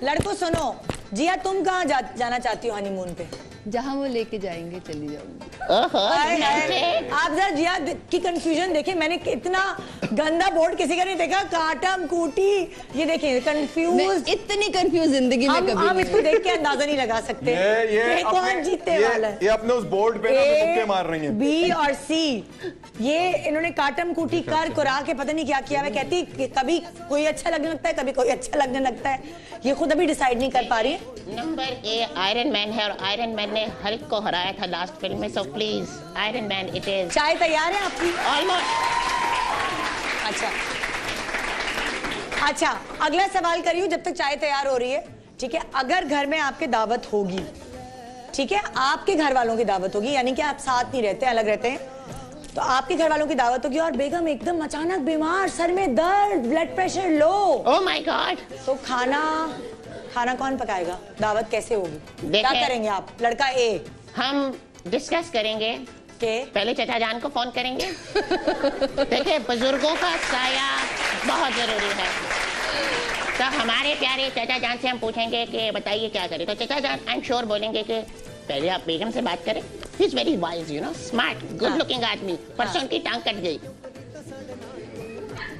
Speaker 2: लड़कों सुनो, जिया तुम कहाँ जाना चाहती हो हनीमून पे?
Speaker 3: जहाँ वो लेके जाएंगे चली जाऊंगी।
Speaker 2: आप जरा जिया की कंफ्यूजन देखिए, मैंने इतना गंदा बोर्ड किसी का नहीं देखा। काटम कूटी, ये देखिए कंफ्यूज,
Speaker 3: इतनी कंफ्यूज जिंदगी में कभी
Speaker 2: हम इसको देख के अंदाजा नहीं लगा सकते ये कौन जीतने वाला है।
Speaker 9: ये अपने उस बोर्ड पे ना तुक्के मार रही हैं।
Speaker 2: बी और सी, ये इन्होंने काटम कूटी कर कुरा के पता नहीं क्या किया। मैं कहती कभी कोई अच्छा लगने लगता है, कभी कोई अच्छा लगने लगता है। ये खुद अभी डिसाइड नहीं कर पा रही है।
Speaker 8: नंबर ए आयरन मैन है, और आयरन मैन ने हल्क को हराया था लास्ट फिल्म में। So please iron man it is.
Speaker 2: चाय तैयार है आपकी?
Speaker 8: ऑलमोस्ट।
Speaker 2: अच्छा, अगला सवाल करियो जब तक चाय तैयार हो रही है। ठीक है, अगर घर में आपके दावत होगी, ठीक है, आपके घर वालों की दावत होगी, यानी कि आप साथ नहीं रहते, अलग रहते हैं, तो आपके घर वालों की दावत होगी और बेगम एकदम अचानक बीमार, सर में दर्द, blood pressure low.
Speaker 8: Oh my God.
Speaker 2: तो खाना कौन पकाएगा? दावत कैसे होगी? क्या करेंगे आप? लड़का ए।
Speaker 8: हम डिस्कस करेंगे कि पहले चचा जान को फोन करेंगे। देखिए बुजुर्गों का साया बहुत जरूरी है। तो हमारे प्यारे चचा जान से हम पूछेंगे कि बताइए क्या करें। तो चचा जान आई एम श्योर बोलेंगे कि पहले आप बेगम से बात करें। He is very wise, you know, smart, good looking आदमी। परसों की टांग कट गई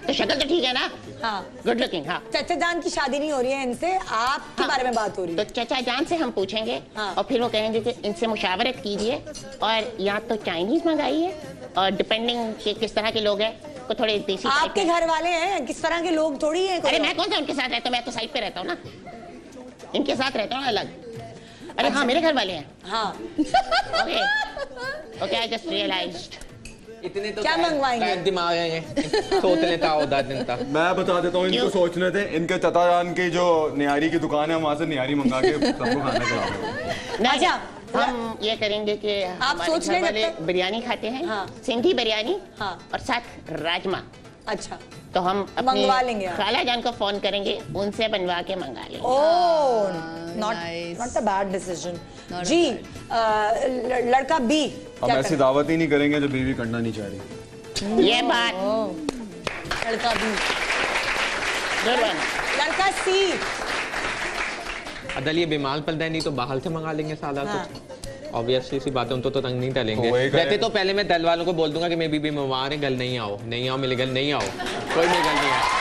Speaker 8: तो शक्ल तो ठीक है ना?
Speaker 2: हाँ,
Speaker 8: गुड लुकिंग। हाँ,
Speaker 2: चचा जान की शादी नहीं हो रही है इनसे, आपके बारे में बात हो रही है।
Speaker 8: तो चचा जान से हम पूछेंगे। हाँ। और फिर वो कहेंगे कि इनसे मुशावरत कीजिए, और या तो चाइनीज मंगाइए, और डिपेंडिंग कि किस तरह के लोग हैं, को थोड़े देसी।
Speaker 2: आपके घर वाले हैं, किस तरह के लोग थोड़ी हैं।
Speaker 8: अरे मैं कौन सा उनके साथ रहता हूँ, मैं तो साइड पे रहता हूँ ना, इनके साथ रहता हूँ अलग। अरे हाँ, मेरे घर वाले हैं।
Speaker 2: हाँ।
Speaker 8: Okay, I just realised.
Speaker 6: इतने तो
Speaker 2: क्या मंगवाएंगे?
Speaker 6: दिमाग है ये, सोच लेता होता दिन तक।
Speaker 9: मैं बता देता हूँ इनको सोचने थे। इनके चचा जान की जो निहारी की दुकान है, वहाँ से निहारी मंगा के सबको खाना खिलाओ।
Speaker 2: अच्छा,
Speaker 8: हम ये करेंगे कि
Speaker 2: आप सोच लें
Speaker 8: बिरयानी खाते हैं। हाँ। सिंधी बिरयानी। हाँ। और साथ राजमा।
Speaker 2: अच्छा,
Speaker 8: तो हम
Speaker 2: मंगवा लेंगे।
Speaker 8: खाला जान को फोन करेंगे, उनसे बनवा के मंगा लेंगे।
Speaker 2: ओह, नॉट अ बैड डिसीजन। जी, लड़का बी।
Speaker 9: हम ऐसी दावत ही नहीं करेंगे जो बीवी करना नहीं चाह रही।
Speaker 8: ये बात।
Speaker 2: लड़का बी। लड़का सी।
Speaker 6: अदल ये बीमार पड़ जाए नहीं तो बाहर से मंगा लेंगे साला कुछ। ऑब्वियसली सी बात है, उनको तो तंग नहीं टलेंगे। वैसे तो पहले मैं दल वालों को बोल दूंगा कि मैं बीबी बीमार है, गल नहीं आओ मेरे गल नहीं आओ, कोई मेरे गल नहीं आओ।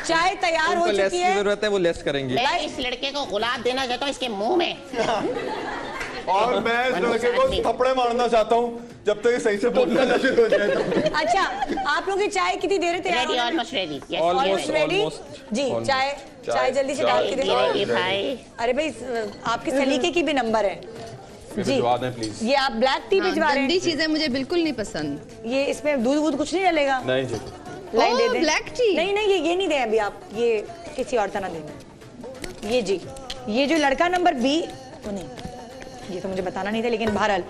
Speaker 2: चाय तैयार हो चुकी है।
Speaker 6: जरूरत है वो लेस करेंगे।
Speaker 8: मैं इस लड़के को गुलाब देना चाहता हूँ इसके मुंह में।
Speaker 9: और मैं इस लड़के को थप्पड़े मारना चाहता हूँ जब तक ये सही से बोलना ना शुरू हो जाए।
Speaker 2: अच्छा, आप लोगों की चाय कितनी देर तैयार हो?
Speaker 8: Almost ready.
Speaker 2: Almost ready. जी, चाय जल्दी से डाल के दे भाई। अरे भाई, आपके सलीके की भी नंबर है जी।
Speaker 9: प्लीज।
Speaker 2: ये आप ब्लैक टी भिजवा रहे हैं?
Speaker 3: गंदी चीजें मुझे बिल्कुल नहीं पसंद।
Speaker 2: ये इसमें दूध वूध कुछ नहीं डलेगा?
Speaker 9: नहीं जी।
Speaker 2: लाइन दे दें।
Speaker 3: Black T?
Speaker 2: नहीं, ये नहीं दें अभी आप, ये किसी और तरह देना। ये जी, ये जो लड़का नंबर बी, नहीं ये तो मुझे बताना नहीं था, लेकिन बहरहाल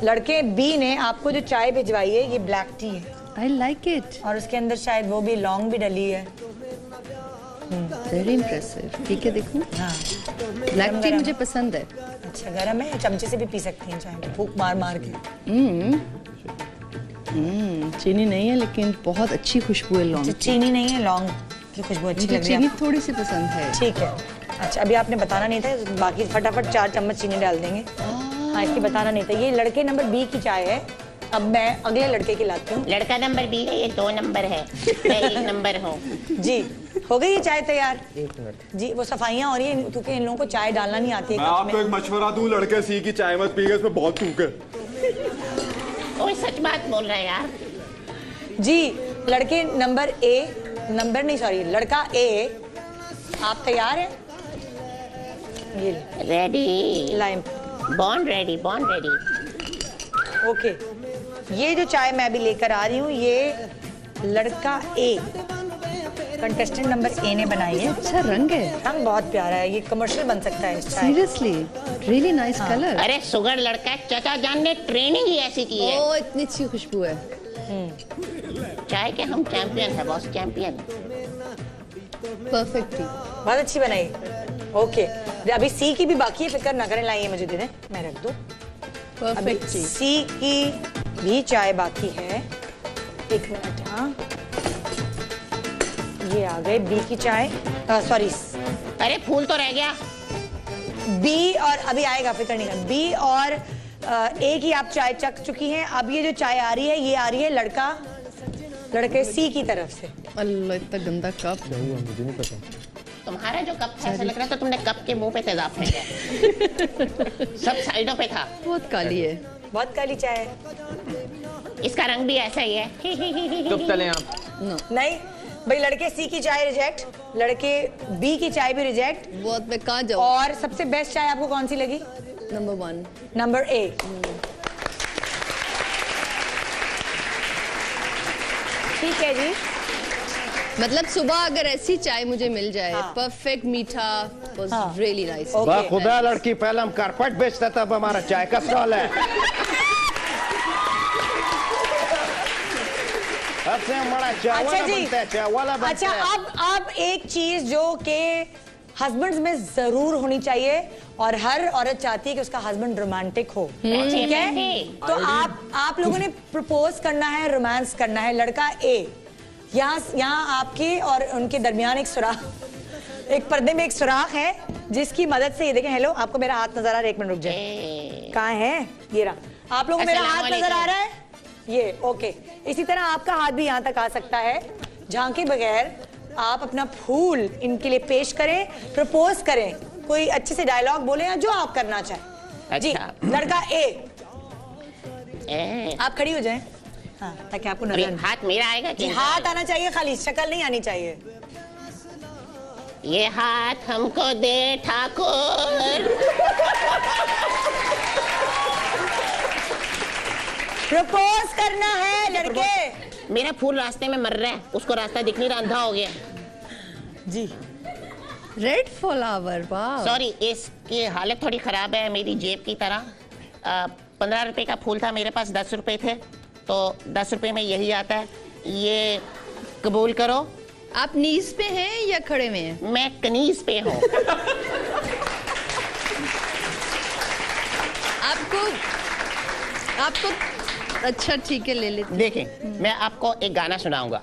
Speaker 2: लड़के बी ने आपको जो चाय भिजवाई है ये ब्लैक टी है।
Speaker 3: आई लाइक इट।
Speaker 2: और उसके अंदर शायद वो भी लौंग भी डली है।
Speaker 3: Very impressive. ठीक है, देखो। हाँ, ब्लैक टी मुझे पसंद है।
Speaker 2: अच्छा, गरम है, चमचे से भी पी सकती हैं चाय, फूंक मार के।
Speaker 3: चीनी नहीं है लेकिन बहुत अच्छी खुशबू है लौंग।
Speaker 2: चीनी नहीं है, लौंग की खुशबू अच्छी लग रही है।
Speaker 3: चीनी थोड़ी सी पसंद है।
Speaker 2: ठीक है। अच्छा, अभी आपने बताना नहीं था, बाकी फटाफट 4 चम्मच चीनी डाल देंगे। हाँ, इसकी बताना नहीं था। ये लड़के नंबर बी की चाय है। अब मैं अगले लड़के की लाती हूँ।
Speaker 8: लड़का नंबर बी है, ये 2 नंबर है, मैं 1 नंबर हूँ।
Speaker 2: जी, हो गई ये चाय तैयार? 1 मिनट जी, वो सफाइयाँ हो रही है क्योंकि इन लोगों को चाय डालना नहीं आती है।
Speaker 9: मैं आपको एक मशवरा दूं, लड़के सी की चाय मत पिएगा, इसमें बहुत थूक है।
Speaker 8: ओए सच बात बोल रहा है यार।
Speaker 2: जी, लड़के नंबर लड़का ए, आप तैयार हैं? ये
Speaker 8: ready.
Speaker 2: Lime
Speaker 8: born ready, born ready.
Speaker 2: Okay, ये जो चाय मैं अभी लेकर आ रही हूँ, ये लड़का ए, कंटेस्टेंट नंबर ए ने बनाई है।
Speaker 3: अच्छा रंग है,
Speaker 2: रंग बहुत प्यारा है, ये कमर्शियल बन सकता है इस चाय।
Speaker 3: Seriously really nice colour.
Speaker 8: अरे सुगर लड़का, चाचा जान ने ट्रेनिंग ही ऐसी की है।
Speaker 3: ओ इतनी अच्छी खुशबू है।
Speaker 8: चाय के हम चैंपियन है बॉस, चैंपियन।
Speaker 3: परफेक्ट,
Speaker 2: बहुत अच्छी बनाई। ओके, अभी सी की भी बाकी है, फिक्र ना करें, लाइए मुझे दे दें, मैं रख दूं।
Speaker 3: परफेक्ट।
Speaker 2: सी की भी चाय बाकी है, एक मिनट। हाँ, ये आ गए बी की चाय, सॉरी,
Speaker 8: अरे फूल तो रह गया।
Speaker 2: बी और अभी आएगा, फिक्र नहीं कर। बी और ए की आप चाय चख चुकी हैं। अब ये जो चाय आ रही है, ये आ रही है लड़के सी की तरफ से।
Speaker 3: अल्लाह इतना गंदा कप।
Speaker 9: मुझे नहीं पता।
Speaker 8: तुम्हारा जो कप था, ऐसा लग रहा था तुमने कप के मुंह पे तेजाब फेंका। सब साइडों पे था।
Speaker 3: बहुत काली है,
Speaker 2: बहुत काली चाय है।
Speaker 8: इसका रंग भी ऐसा ही है।
Speaker 6: चुप चलें आप।
Speaker 2: नहीं भाई, लड़के सी की चाय रिजेक्ट, लड़के बी की चाय भी रिजेक्ट।
Speaker 3: बहुत, मैं कहाँ जाऊँ।
Speaker 2: और सबसे बेस्ट चाय आपको कौन सी लगी?
Speaker 3: Number 1,
Speaker 2: number A. ठीक है जी,
Speaker 3: मतलब सुबह अगर ऐसी चाय मुझे मिल जाए, परफेक्ट मीठा, वाज रियली नाइस।
Speaker 7: वाह खुदा, लड़की पहले हम कारपेट बेचता था, अब हमारा चाय का स्टॉल है।
Speaker 2: अच्छा जी, अच्छा अब एक चीज जो कि हस्बैंड्स में जरूर होनी चाहिए और हर औरत चाहती है कि उसका हस्बैंड रोमांटिक हो, ठीक है? तो आप लोगों ने प्रपोज करना है, रोमांस करना है। लड़का ए, यहाँ आपके और उनके दरमियान एक सुराख, एक पर्दे में एक सुराख है, जिसकी मदद से ये देखें। हेलो, आपको मेरा हाथ नजर आ रहा है? एक मिनट रुक जाए, कहाँ है? ये रहा। आप लोगों को मेरा हाथ नजर आ रहा है? ये ओके। इसी तरह आपका हाथ भी यहाँ तक आ सकता है। झांके बगैर आप अपना फूल इनके लिए पेश करें, प्रपोज करें, कोई अच्छे से डायलॉग बोले या जो आप करना चाहें। जी, लड़का ए, आप खड़ी हो जाएं, हाँ, ताकि आपको नजर।
Speaker 8: हाथ मेरा आएगा कि
Speaker 2: हाथ आना चाहिए, खाली शक्ल नहीं आनी चाहिए।
Speaker 8: ये हाथ हमको दे ठाकुर।
Speaker 2: प्रपोज करना है लड़के।
Speaker 8: मेरा फूल रास्ते में मर रहा है, उसको रास्ता दिख नहीं रहा, अंधा हो गया
Speaker 2: जी।
Speaker 3: रेड फ्लावर, वाह।
Speaker 8: सॉरी, इसकी हालत थोड़ी खराब है, मेरी जेब की तरह। 15 रुपए का फूल था, मेरे पास 10 रुपए थे, तो 10 रुपए में यही आता है। ये कबूल करो।
Speaker 3: आप नीज पे हैं या खड़े में हैं?
Speaker 8: मैं कनीज पे हूँ।
Speaker 3: आपको अच्छा ठीक है, ले लेते।
Speaker 8: देखें, मैं आपको एक गाना सुनाऊंगा।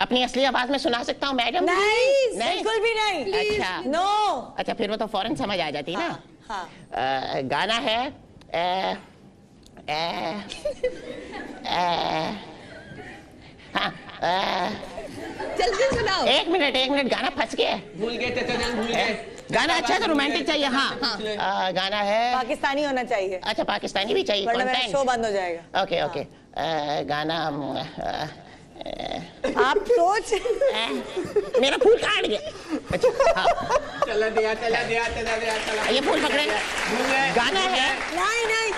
Speaker 8: अपनी असली आवाज में सुना सकता हूँ मैडम?
Speaker 2: नहीं, बिल्कुल भी नहीं।
Speaker 8: अच्छा,
Speaker 2: नो।
Speaker 8: अच्छा, फिर वो तो फौरन समझ आ जाती ना।
Speaker 2: हाँ।
Speaker 8: गाना है
Speaker 3: जल्दी सुनाओ।
Speaker 8: एक मिनट, गाना फंस गया।
Speaker 6: भूल गए चाचा जान, भूल गए।
Speaker 8: गाना अच्छा है तो रोमांटिक चाहिए। हाँ, गाना है
Speaker 2: पाकिस्तानी होना चाहिए।
Speaker 8: अच्छा, पाकिस्तानी भी चाहिए,
Speaker 2: वरना मेरा शो बंद हो जाएगा।
Speaker 8: ओके। गाना
Speaker 2: आप सोच।
Speaker 8: मेरा फूल काट गया। अच्छा,
Speaker 6: चला दिया।
Speaker 8: ये फूल पकड़े। गाना है,
Speaker 2: नहीं,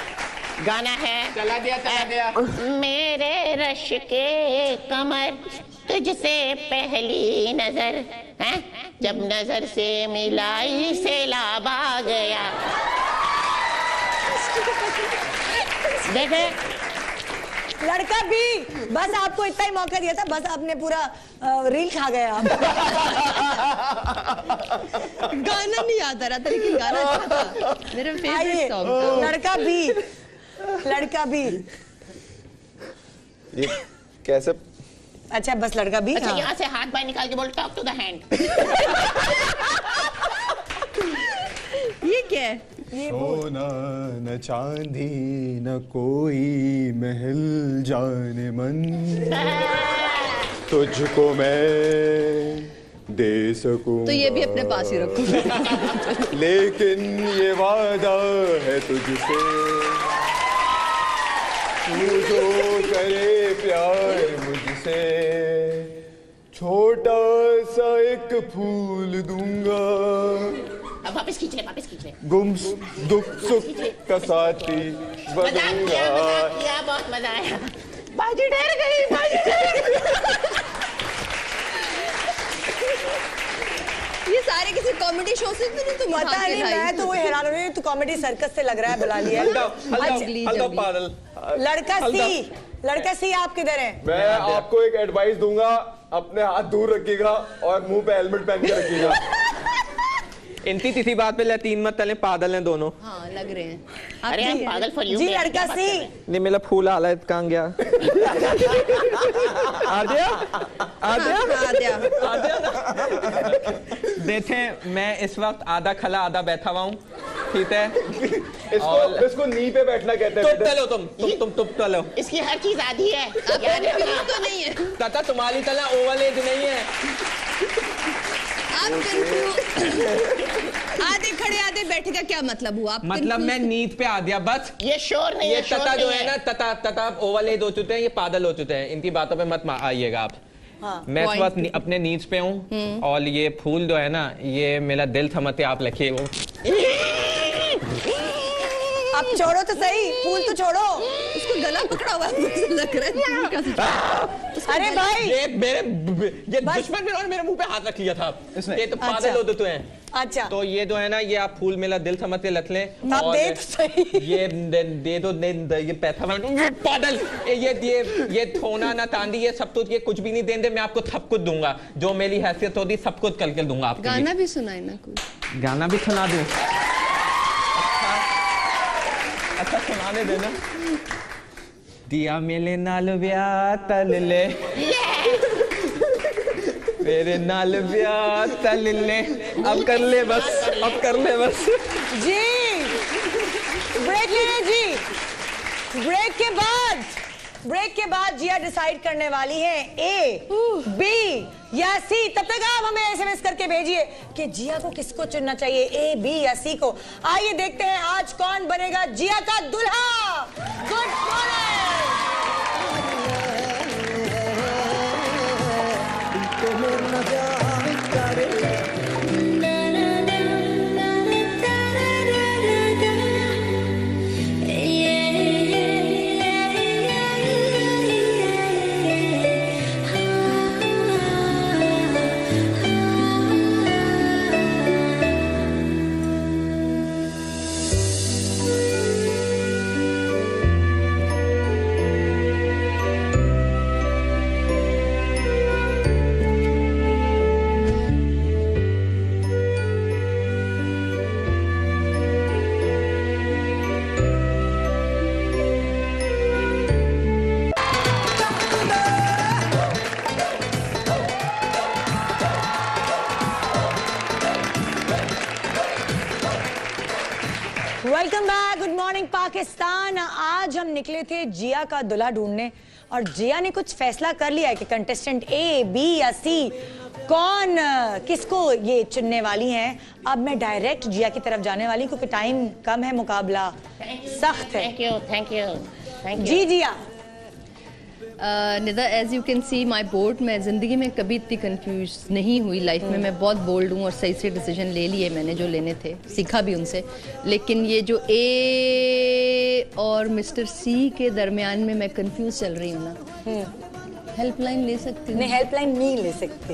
Speaker 8: गाना है,
Speaker 6: चला दिया।
Speaker 8: मेरे रश के कमर तुझसे पहली नजर है, जब नजर से मिलाई सैलाब आ गया। देखे,
Speaker 2: लड़का भी बस आपको इतना ही मौका दिया था, बस आपने पूरा रील खा गया।
Speaker 3: गाना नहीं याद आ रहा था, लेकिन गाना अच्छा था, मेरा फेवरेट सॉन्ग था।
Speaker 2: लड़का भी
Speaker 9: ये कैसे?
Speaker 2: अच्छा, बस लड़का भी।
Speaker 8: अच्छा, यहाँ से हाथ बाहर निकाल के बोल, टॉक टू द हैंड।
Speaker 3: ये क्या है?
Speaker 9: सोना न चांदी न कोई महल जाने मन, तुझको मैं दे सकूं।
Speaker 3: तो ये भी अपने पास ही रखो।
Speaker 9: लेकिन ये वादा है तुझसे, तू जो करे प्यार मुझसे, छोटा सा एक फूल दूंगा,
Speaker 8: वापस खींच ले, वापस खींच ले।
Speaker 5: गुम दुख सुख का साथी बनूंगा।
Speaker 8: मजाक किया, बहुत मजा आया। बाजी डर गई, बाजी डर गई।
Speaker 3: ये सारे किसी कॉमेडी शो से तो नहीं, तुम
Speaker 2: पता नहीं, मैं तो वो हैरान हो रही हूँ, तू कॉमेडी सर्कस से लग रहा है, बुला लिया। लड़का सी आप किधर हैं?
Speaker 5: मैं आपको एक एडवाइस दूंगा, अपने हाथ दूर रखिएगा और मुंह पे हेलमेट पहन के रखिएगा।
Speaker 6: इनकी किसी बात पे लतीन मत तले, पागल हैं दोनों।
Speaker 3: हाँ लग रहे हैं।
Speaker 8: अरे हम पागल फॉर यू।
Speaker 2: जी लड़का सी।
Speaker 6: नहीं मेरा फूल हालत कहाँ गया? देखें मैं इस वक्त आधा खला आधा बैठा हुआ हूँ, ठीक है?
Speaker 5: इसको नी पे बैठना कहते हैं।
Speaker 6: तुम चलो।
Speaker 8: इसकी हर चीज आधी है।
Speaker 3: तो नहीं है
Speaker 6: तथा तुम्हारी तरह ओवल एज नहीं है।
Speaker 3: आप आधे खड़े आधे बैठे का क्या मतलब हुआ? आप
Speaker 6: मतलब मैं नींद पे आ गया बस।
Speaker 8: ये शोर नहीं
Speaker 6: ये
Speaker 8: है,
Speaker 6: तथा जो है ना, तथा ओवल एज हो चुके हैं, ये पागल हो चुके हैं, इनकी बातों पे मत आइएगा आप। हाँ, मैं इस वक्त अपने नींद पे हूँ और ये फूल जो है ना, ये मेरा दिल थमते आप लिखे वो।
Speaker 2: आप छोड़ो तो सही, फूल तो छोड़ो।
Speaker 3: इसको गला पकड़ा हुआ लग रहा है।
Speaker 2: अरे भाई
Speaker 6: ये दुश्मन मेरे मुंह पे हाथ रख लिया था। ये तो पागल हो तो हैं।
Speaker 2: अच्छा
Speaker 6: तो ये जो है ना, ये आप फूल मेरा दिल समझ के रख लें।
Speaker 2: आप दे तो सही।
Speaker 6: ये दे दो, ये पैसा पागल, ये थोना ना तांदी, ये सब कुछ, ये कुछ भी नहीं देंगे। मैं आपको सब कुछ दूंगा, जो मेरी हैसियत होती सब कुछ करके दूंगा आपको।
Speaker 3: गाना भी सुनाए ना कुछ?
Speaker 6: गाना भी सुना दूं? अच्छा सुनाने देना। दिया मेले नाल ब्याह तल ले, मेरे नाल ब्याह तल ले, अब कर ले बस, अब कर ले बस।
Speaker 2: जी ब्रेक लेना जी। ब्रेक के बाद जिया डिसाइड करने वाली है ए, बी या सी। तब तक आप हमें एसएमएस करके भेजिए कि जिया को किसको चुनना चाहिए, ए, बी या सी को। आइए देखते हैं आज कौन बनेगा जिया का दूल्हा। Good morning. Welcome back, good morning Pakistan. आज हम निकले थे जिया का दूल्हा ढूंढने और जिया ने कुछ फैसला कर लिया है कि कंटेस्टेंट ए, बी या सी कौन किसको ये चुनने वाली हैं। अब मैं डायरेक्ट जिया की तरफ जाने वाली क्योंकि टाइम कम है, मुकाबला सख्त है।
Speaker 8: Thank you
Speaker 2: ji Jiya.
Speaker 3: Nida as you can see my board, मैं ज़िंदगी में कभी इतनी कंफ्यूज नहीं हुई लाइफ में। मैं बहुत बोल्ड हूँ और सही से डिसीजन ले लिए मैंने जो लेने थे, सीखा भी उनसे। लेकिन ये जो ए और मिस्टर सी के दरमियान में मैं कंफ्यूज चल रही हूँ ना। हेल्पलाइन ले सकती हूँ?
Speaker 2: नहीं, हेल्पलाइन नहीं ले सकते।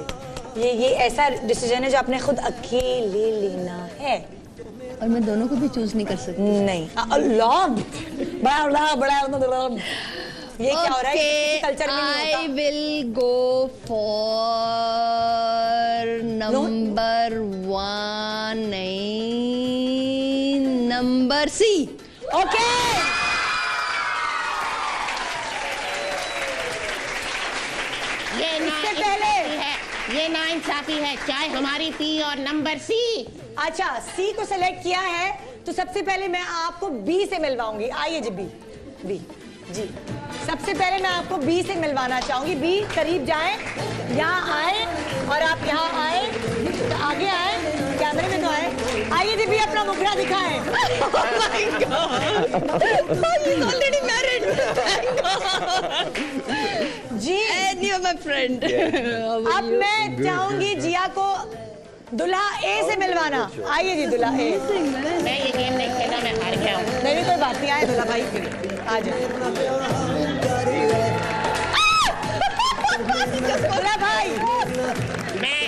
Speaker 2: ये ऐसा डिसीजन है जो आपने खुद अकेले लेना है
Speaker 3: और मैं दोनों को भी चूज नहीं कर सकती।
Speaker 2: नहीं, बड़ा ये क्या हो रहा है? कल्चर में नहीं होता।
Speaker 3: I will go for number 1, नहीं, number C.
Speaker 2: Okay.
Speaker 8: इससे पहले ये नाइंसाफी है, चाय हमारी पी और नंबर सी।
Speaker 2: अच्छा, सी को सेलेक्ट किया है तो सबसे पहले मैं आपको बी से मिलवाऊंगी। आइए जी, बी जी। सबसे पहले मैं आपको बी से मिलवाना चाहूंगी। बी करीब जाए, यहाँ आए और आप यहाँ आए, तो आगे आए, कैमरे में तो आए। आइए जी, बी अपना मुखड़ा दिखाएं।
Speaker 3: ऑलरेडी मैरिड जी।
Speaker 2: अब मैं चाहूंगी जिया को दुल्हा ए से मिलवाना। आइए जी दुल्हा ए।
Speaker 8: मैं ये गेम नहीं खेला, मैं हार गया हूँ।
Speaker 2: नहीं कोई बात नहीं, आए दुल्हा भाई आ जाए। दुल्हा भाई
Speaker 8: मैं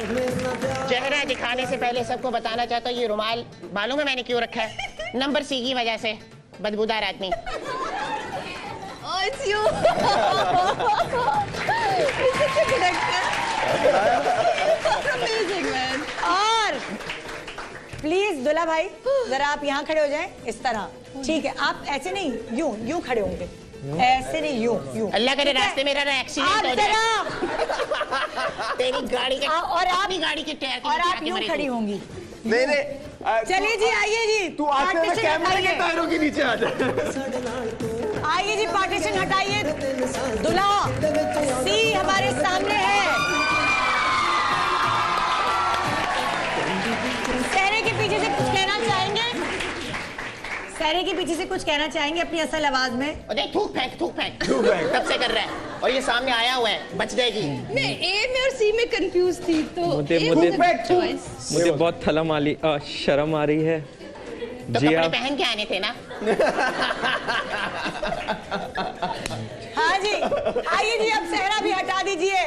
Speaker 8: चेहरा दिखाने से पहले सबको बताना चाहता हूँ, ये रुमाल बालों में मैंने क्यों रखा है? नंबर सी की वजह से, बदबूदार आदमी।
Speaker 3: Oh, it's you. It's such a good actor. Amazing man.
Speaker 2: और प्लीज दुल्हा भाई जरा आप यहाँ खड़े हो जाएं इस तरह, ठीक है? आप ऐसे नहीं, यूं खड़े होंगे, ऐसे नहीं, यूं।
Speaker 8: अल्लाह करे रास्ते में मेरा एक्सीडेंट हो जाए। तेरी गाड़ी के
Speaker 2: और आप
Speaker 8: गाड़ी के टायर
Speaker 2: और आप यूं खड़ी होंगी।
Speaker 5: नहीं
Speaker 2: चलिए जी, आइए जी।
Speaker 5: तू आते हुए कैमरे के टायरों के नीचे आ जा।
Speaker 2: आइए जी, पार्टीशन हटाइए। दुल्हा सी हमारे सामने है। सहरे के पीछे से कुछ कहना चाहेंगे? सहरे के पीछे से कुछ कहना चाहेंगे अपनी असल आवाज में?
Speaker 8: थूक फेंक तब से कर रहा है, और ये सामने आया हुआ है, बच जाएगी।
Speaker 3: मैं ए में और सी में कंफ्यूज थी, तो
Speaker 6: मुझे बहुत शर्म आ रही है।
Speaker 8: तो कपड़े पहन के आने थे ना।
Speaker 2: हाँ जी, आइए जी, अब सहरा भी हटा दीजिए।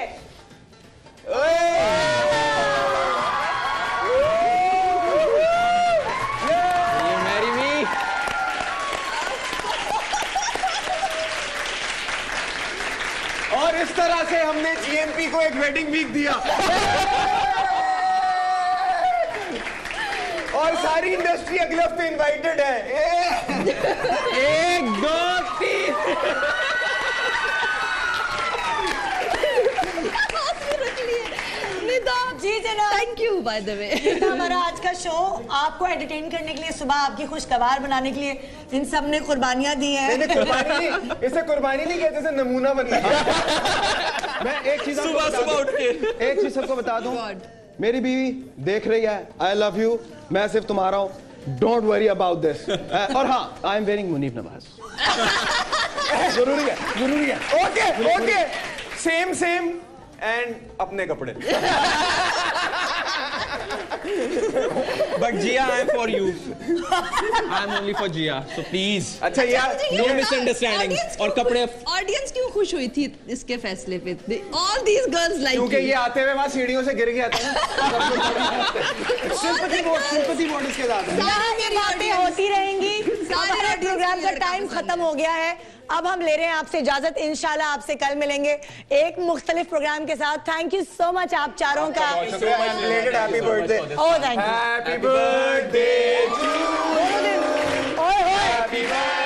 Speaker 5: और इस तरह से हमने जीएमपी को एक वेडिंग वीक दिया और सारी इंडस्ट्री अगले हफ्ते इनवाइटेड है।
Speaker 6: 1 2 3
Speaker 2: जी जनाब,
Speaker 3: thank you by the way.
Speaker 2: हमारा आज का शो आपको एंटरटेन करने के लिए, सुबह आपकी खुशगवार बनाने के लिए इन सब ने कुर्बानियां दी हैं।
Speaker 5: नहीं, इसे कुर्बानी नहीं कहते, इसे नमूना बनना। मैं एक चीज सुबह उठ के एक चीज सबको बता दूं, मेरी बीवी देख रही है, आई लव यू, मैं सिर्फ तुम्हारा हूं, डोंट वरी अबाउट दिस। और हाँ, I am wearing Munif Nawaz. जरूरी है। ओके सेम एंड अपने कपड़े।
Speaker 6: But Jia, I'm for you. I'm only for Jia. So please.
Speaker 5: अच्छा यार,
Speaker 6: no misunderstanding. और कपड़े।
Speaker 3: ऑडियंस क्यों खुश हुई थी इसके फैसले पे? All these girls like you.
Speaker 5: क्योंकि ये आते हुए वहाँ सीढ़ियों से गिर गया था। सिंपैथी वोट इसके साथ है।
Speaker 2: ये बातें होती रहेंगी। हमारे प्रोग्राम का टाइम खत्म हो गया है। अब हम ले रहे हैं आपसे इजाजत। इंशाल्लाह आपसे कल मिलेंगे एक मुख्तलिफ प्रोग्राम के साथ। थैंक यू सो मच आप चारों का।
Speaker 5: Happy birthday.
Speaker 2: Oh, thank you.
Speaker 5: Happy birthday to you.
Speaker 2: Happy
Speaker 5: birthday.